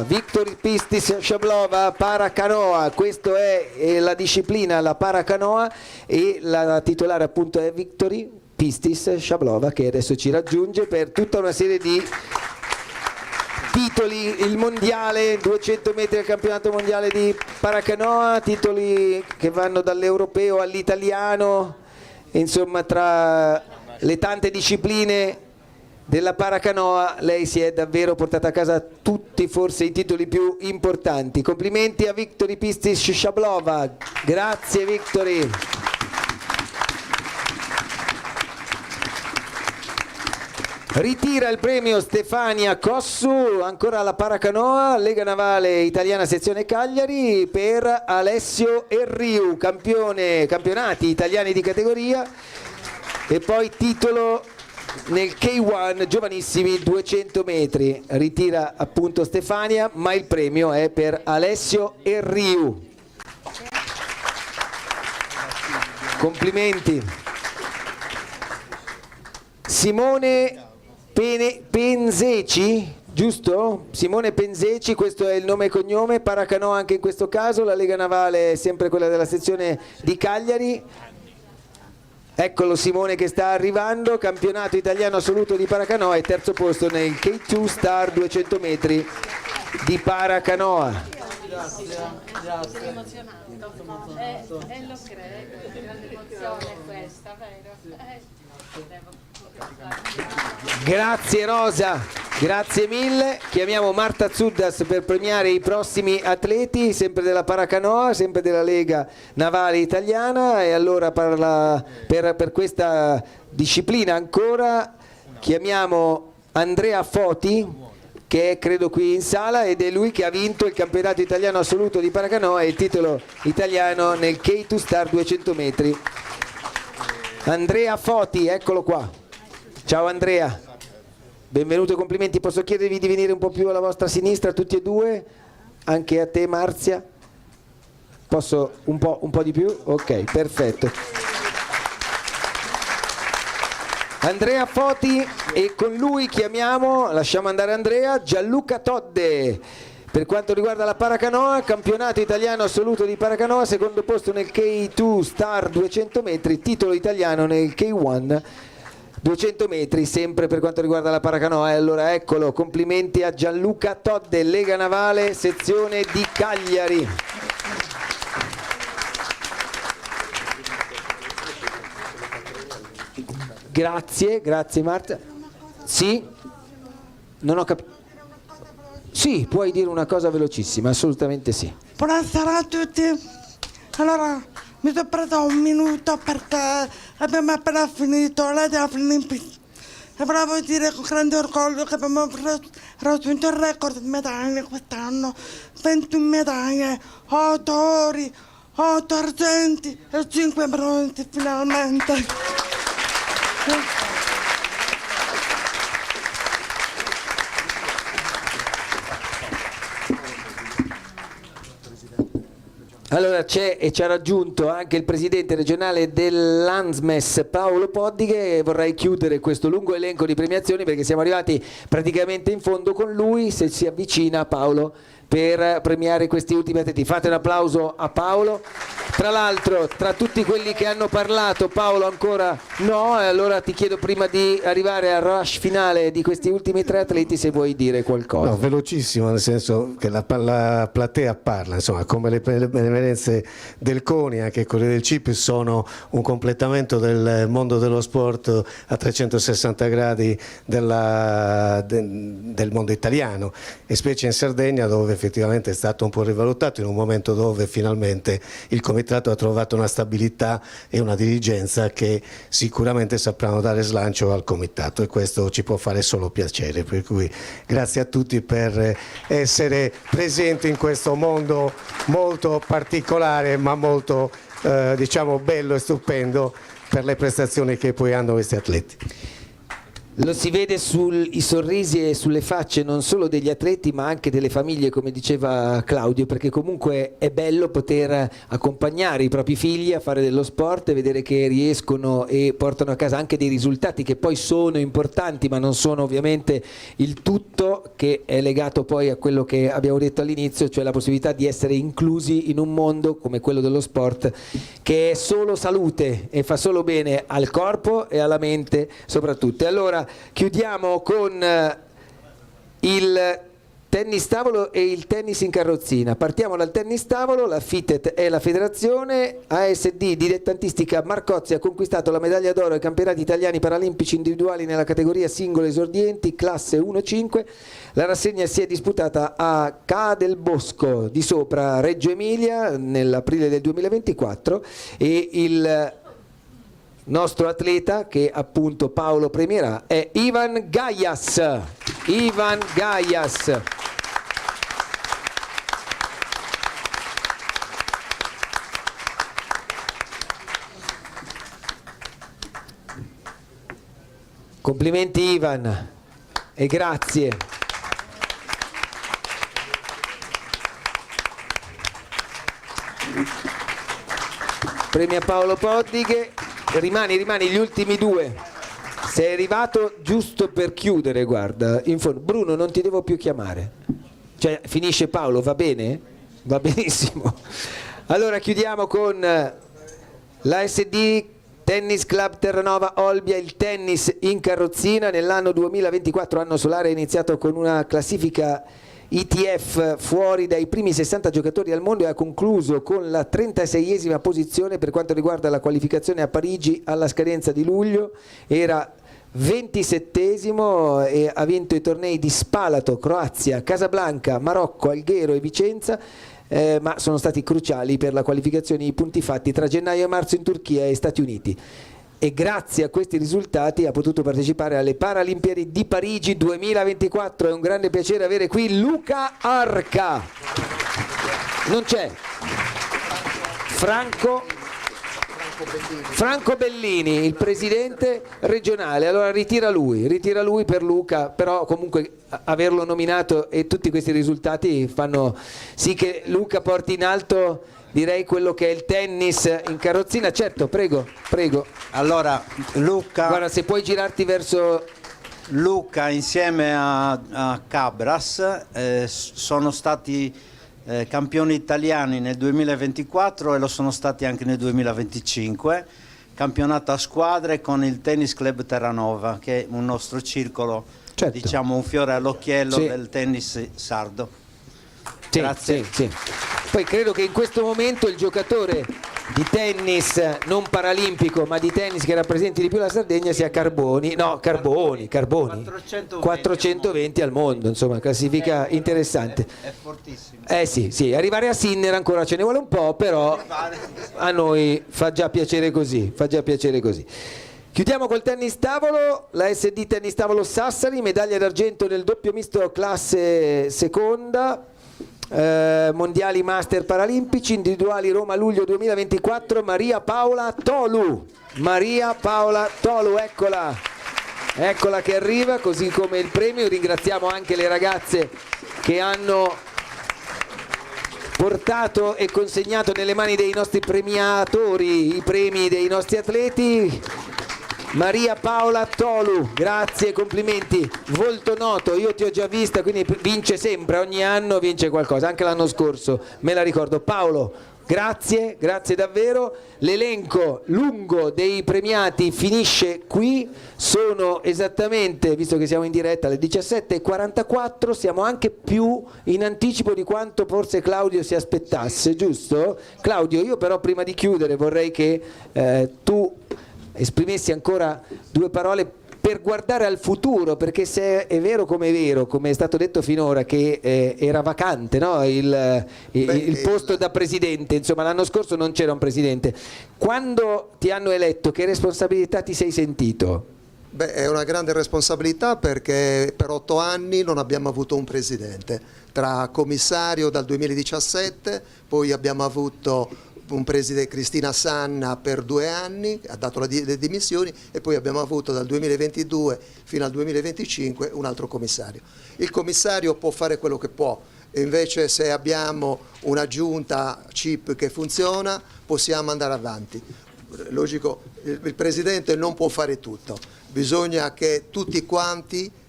Victory Pistis Shablova, paracanoa. Questa è la disciplina, la paracanoa, e la titolare appunto è Victory Pistis Shablova, che adesso ci raggiunge per tutta una serie di titoli, il mondiale, 200 metri al campionato mondiale di paracanoa, titoli che vanno dall'europeo all'italiano, insomma tra le tante discipline della paracanoa lei si è davvero portata a casa tutti forse i titoli più importanti. Complimenti a Victory Pistis Shablova, grazie Victory. Ritira il premio Stefania Cossu, ancora la paracanoa, Lega Navale Italiana sezione Cagliari, per Alessio Erriu, campionati italiani di categoria e poi titolo nel K1 giovanissimi 200 metri. Ritira appunto Stefania, ma il premio è per Alessio Erriu. Complimenti. Simone Penzeci, giusto? Simone Penzeci, questo è il nome e cognome, paracanoa anche in questo caso, la Lega Navale è sempre quella della sezione di Cagliari. Eccolo Simone che sta arrivando, campionato italiano assoluto di paracanoa e terzo posto nel K2 Star 200 metri di paracanoa. Grazie. Sono emozionato. Lo credo, è una grande emozione questa, vero? Grazie Rosa, grazie mille. Chiamiamo Marta Zuddas per premiare i prossimi atleti, sempre della paracanoa, sempre della Lega Navale Italiana. E allora per questa disciplina ancora chiamiamo Andrea Foti, che è credo qui in sala, ed è lui che ha vinto il campionato italiano assoluto di paracanoa e il titolo italiano nel K2 Star 200 metri. Andrea Foti, eccolo qua. Ciao Andrea, benvenuto e complimenti. Posso chiedervi di venire un po' più alla vostra sinistra tutti e due? Anche a te Marzia? Posso un po' di più? Ok, perfetto. Andrea Foti, e con lui chiamiamo, lasciamo andare Andrea, Gianluca Todde. Per quanto riguarda la paracanoa, campionato italiano assoluto di paracanoa, secondo posto nel K2 Star 200 metri, titolo italiano nel K1 200 metri, sempre per quanto riguarda la paracanoa. E allora eccolo, complimenti a Gianluca Todde, Lega Navale, sezione di Cagliari. Grazie Marta. Sì? Non ho capito. Sì, puoi dire una cosa velocissima, assolutamente sì. Buonasera a tutti. Allora, mi sono preso un minuto perché abbiamo appena finito la Olimpiadi e volevo dire con grande orgoglio che abbiamo raggiunto il record di medaglie quest'anno, 21 medaglie, 8 ori, 8 argenti e 5 bronzi finalmente. Allora c'è e ci ha raggiunto anche il presidente regionale dell'Ansmes Paolo Poddighe, e vorrei chiudere questo lungo elenco di premiazioni perché siamo arrivati praticamente in fondo con lui. Se si avvicina Paolo per premiare questi ultimi atleti. Fate un applauso a Paolo. Tra l'altro, tra tutti quelli che hanno parlato, Paolo ancora no, e allora ti chiedo, prima di arrivare al rush finale di questi ultimi 3 atleti, se vuoi dire qualcosa. No, velocissimo, nel senso che la platea parla, insomma, come le benemerenze del CONI, anche quelle del CIP, sono un completamento del mondo dello sport a 360 gradi del mondo italiano, e specie in Sardegna, dove effettivamente è stato un po' rivalutato, in un momento dove finalmente il comitato ha trovato una stabilità e una dirigenza che sicuramente sapranno dare slancio al comitato, e questo ci può fare solo piacere, per cui grazie a tutti per essere presenti in questo mondo molto particolare ma molto diciamo bello e stupendo per le prestazioni che poi hanno questi atleti. Lo si vede sui sorrisi e sulle facce non solo degli atleti ma anche delle famiglie, come diceva Claudio, perché comunque è bello poter accompagnare i propri figli a fare dello sport e vedere che riescono e portano a casa anche dei risultati che poi sono importanti, ma non sono ovviamente il tutto, che è legato poi a quello che abbiamo detto all'inizio, cioè la possibilità di essere inclusi in un mondo come quello dello sport, che è solo salute e fa solo bene al corpo e alla mente soprattutto. E allora chiudiamo con il tennis tavolo e il tennis in carrozzina. Partiamo dal tennis tavolo. La FITET è la federazione. ASD dilettantistica Marcozzi ha conquistato la medaglia d'oro ai campionati italiani paralimpici individuali nella categoria singolo esordienti classe 1-5. La rassegna si è disputata a Ca del Bosco di Sopra, Reggio Emilia, nell'aprile del 2024, e il nostro atleta, che appunto Paolo premierà, è Ivan Gaias. Ivan Gaias. Complimenti Ivan e grazie. Premia Paolo Poddighe. Rimani gli ultimi 2. Sei arrivato giusto per chiudere, guarda. Bruno, non ti devo più chiamare. Cioè, finisce Paolo, va bene? Va benissimo. Allora chiudiamo con l'ASD Tennis Club Terranova Olbia, il tennis in carrozzina. Nell'anno 2024, anno solare, è iniziato con una classifica ITF fuori dai primi 60 giocatori al mondo e ha concluso con la 36esima posizione per quanto riguarda la qualificazione a Parigi alla scadenza di luglio. Era 27esimo e ha vinto i tornei di Spalato, Croazia, Casablanca, Marocco, Alghero e Vicenza, ma sono stati cruciali per la qualificazione i punti fatti tra gennaio e marzo in Turchia e Stati Uniti. E grazie a questi risultati ha potuto partecipare alle Paralimpiadi di Parigi 2024. È un grande piacere avere qui Luca Arca. Non c'è Franco Bellini, il presidente regionale. Allora ritira lui per Luca, però comunque averlo nominato e tutti questi risultati fanno sì che Luca porti in alto, direi, quello che è il tennis in carrozzina. Certo, prego. Allora, Luca, guarda, se puoi girarti verso Luca insieme a Cabras sono stati campioni italiani nel 2024 e lo sono stati anche nel 2025, campionato a squadre con il Tennis Club Terranova, che è un nostro circolo, certo, diciamo un fiore all'occhiello, sì, del tennis sardo. Sì, grazie. Sì. Poi credo che in questo momento il giocatore di tennis non paralimpico ma di tennis che rappresenti di più la Sardegna sia Carboni. 420 al mondo, insomma, classifica interessante. È fortissimo. Sì, arrivare a Sinner ancora ce ne vuole un po', però a noi fa già piacere così. Chiudiamo col tennis tavolo. La SD Tennis Tavolo Sassari, medaglia d'argento nel doppio misto classe seconda, mondiali master paralimpici individuali Roma luglio 2024. Maria Paola Tolu, eccola che arriva, così come il premio. Ringraziamo anche le ragazze che hanno portato e consegnato nelle mani dei nostri premiatori i premi dei nostri atleti. Maria Paola Tolu, grazie, complimenti, volto noto, io ti ho già vista, quindi vince sempre, ogni anno vince qualcosa, anche l'anno scorso, me la ricordo. Paolo, grazie, grazie davvero. L'elenco lungo dei premiati finisce qui, sono esattamente, visto che siamo in diretta, alle 17:44, siamo anche più in anticipo di quanto forse Claudio si aspettasse, giusto? Claudio, io però prima di chiudere vorrei che tu esprimessi ancora due parole per guardare al futuro, perché se è vero, come è stato detto finora, che era vacante, no? il posto da presidente, insomma l'anno scorso non c'era un presidente, quando ti hanno eletto che responsabilità ti sei sentito? Beh, è una grande responsabilità perché per 8 anni non abbiamo avuto un presidente, tra commissario dal 2017, poi abbiamo avuto un presidente, Cristina Sanna, per 2 anni, ha dato le dimissioni, e poi abbiamo avuto dal 2022 fino al 2025 un altro commissario. Il commissario può fare quello che può, e invece se abbiamo una giunta CIP che funziona possiamo andare avanti. Logico, il presidente non può fare tutto, bisogna che tutti quanti,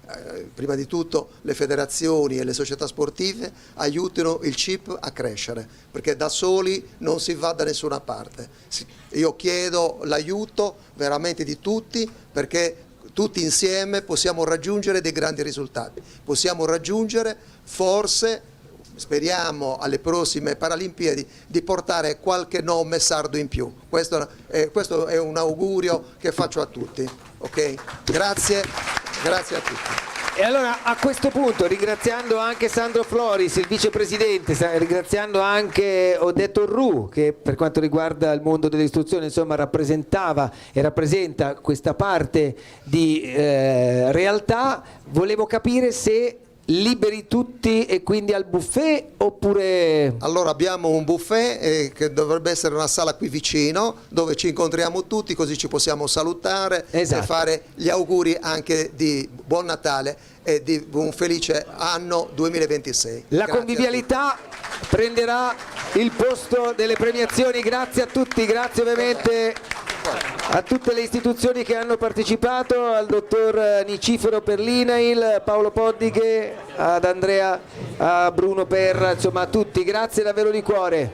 prima di tutto le federazioni e le società sportive, aiutino il CIP a crescere, perché da soli non si va da nessuna parte. Io chiedo l'aiuto veramente di tutti, perché tutti insieme possiamo raggiungere dei grandi risultati, possiamo raggiungere, forse speriamo alle prossime Paralimpiadi, di portare qualche nome sardo in più. Questo è un augurio che faccio a tutti. Ok? Grazie, grazie a tutti. E allora a questo punto, ringraziando anche Sandro Floris, il vicepresidente, ringraziando anche Odette Orru, che per quanto riguarda il mondo dell'istruzione insomma rappresentava e rappresenta questa parte di realtà, volevo capire se liberi tutti e quindi al buffet oppure... Allora abbiamo un buffet che dovrebbe essere una sala qui vicino, dove ci incontriamo tutti, così ci possiamo salutare, esatto, e fare gli auguri anche di buon Natale e di un felice anno 2026. La Grazie convivialità prenderà il posto delle premiazioni. Grazie a tutti, grazie ovviamente a tutte le istituzioni che hanno partecipato, al dottor Nicifero per l'INAIL, Paolo Poddighe, ad Andrea, a Bruno Perra, insomma a tutti, grazie davvero di cuore.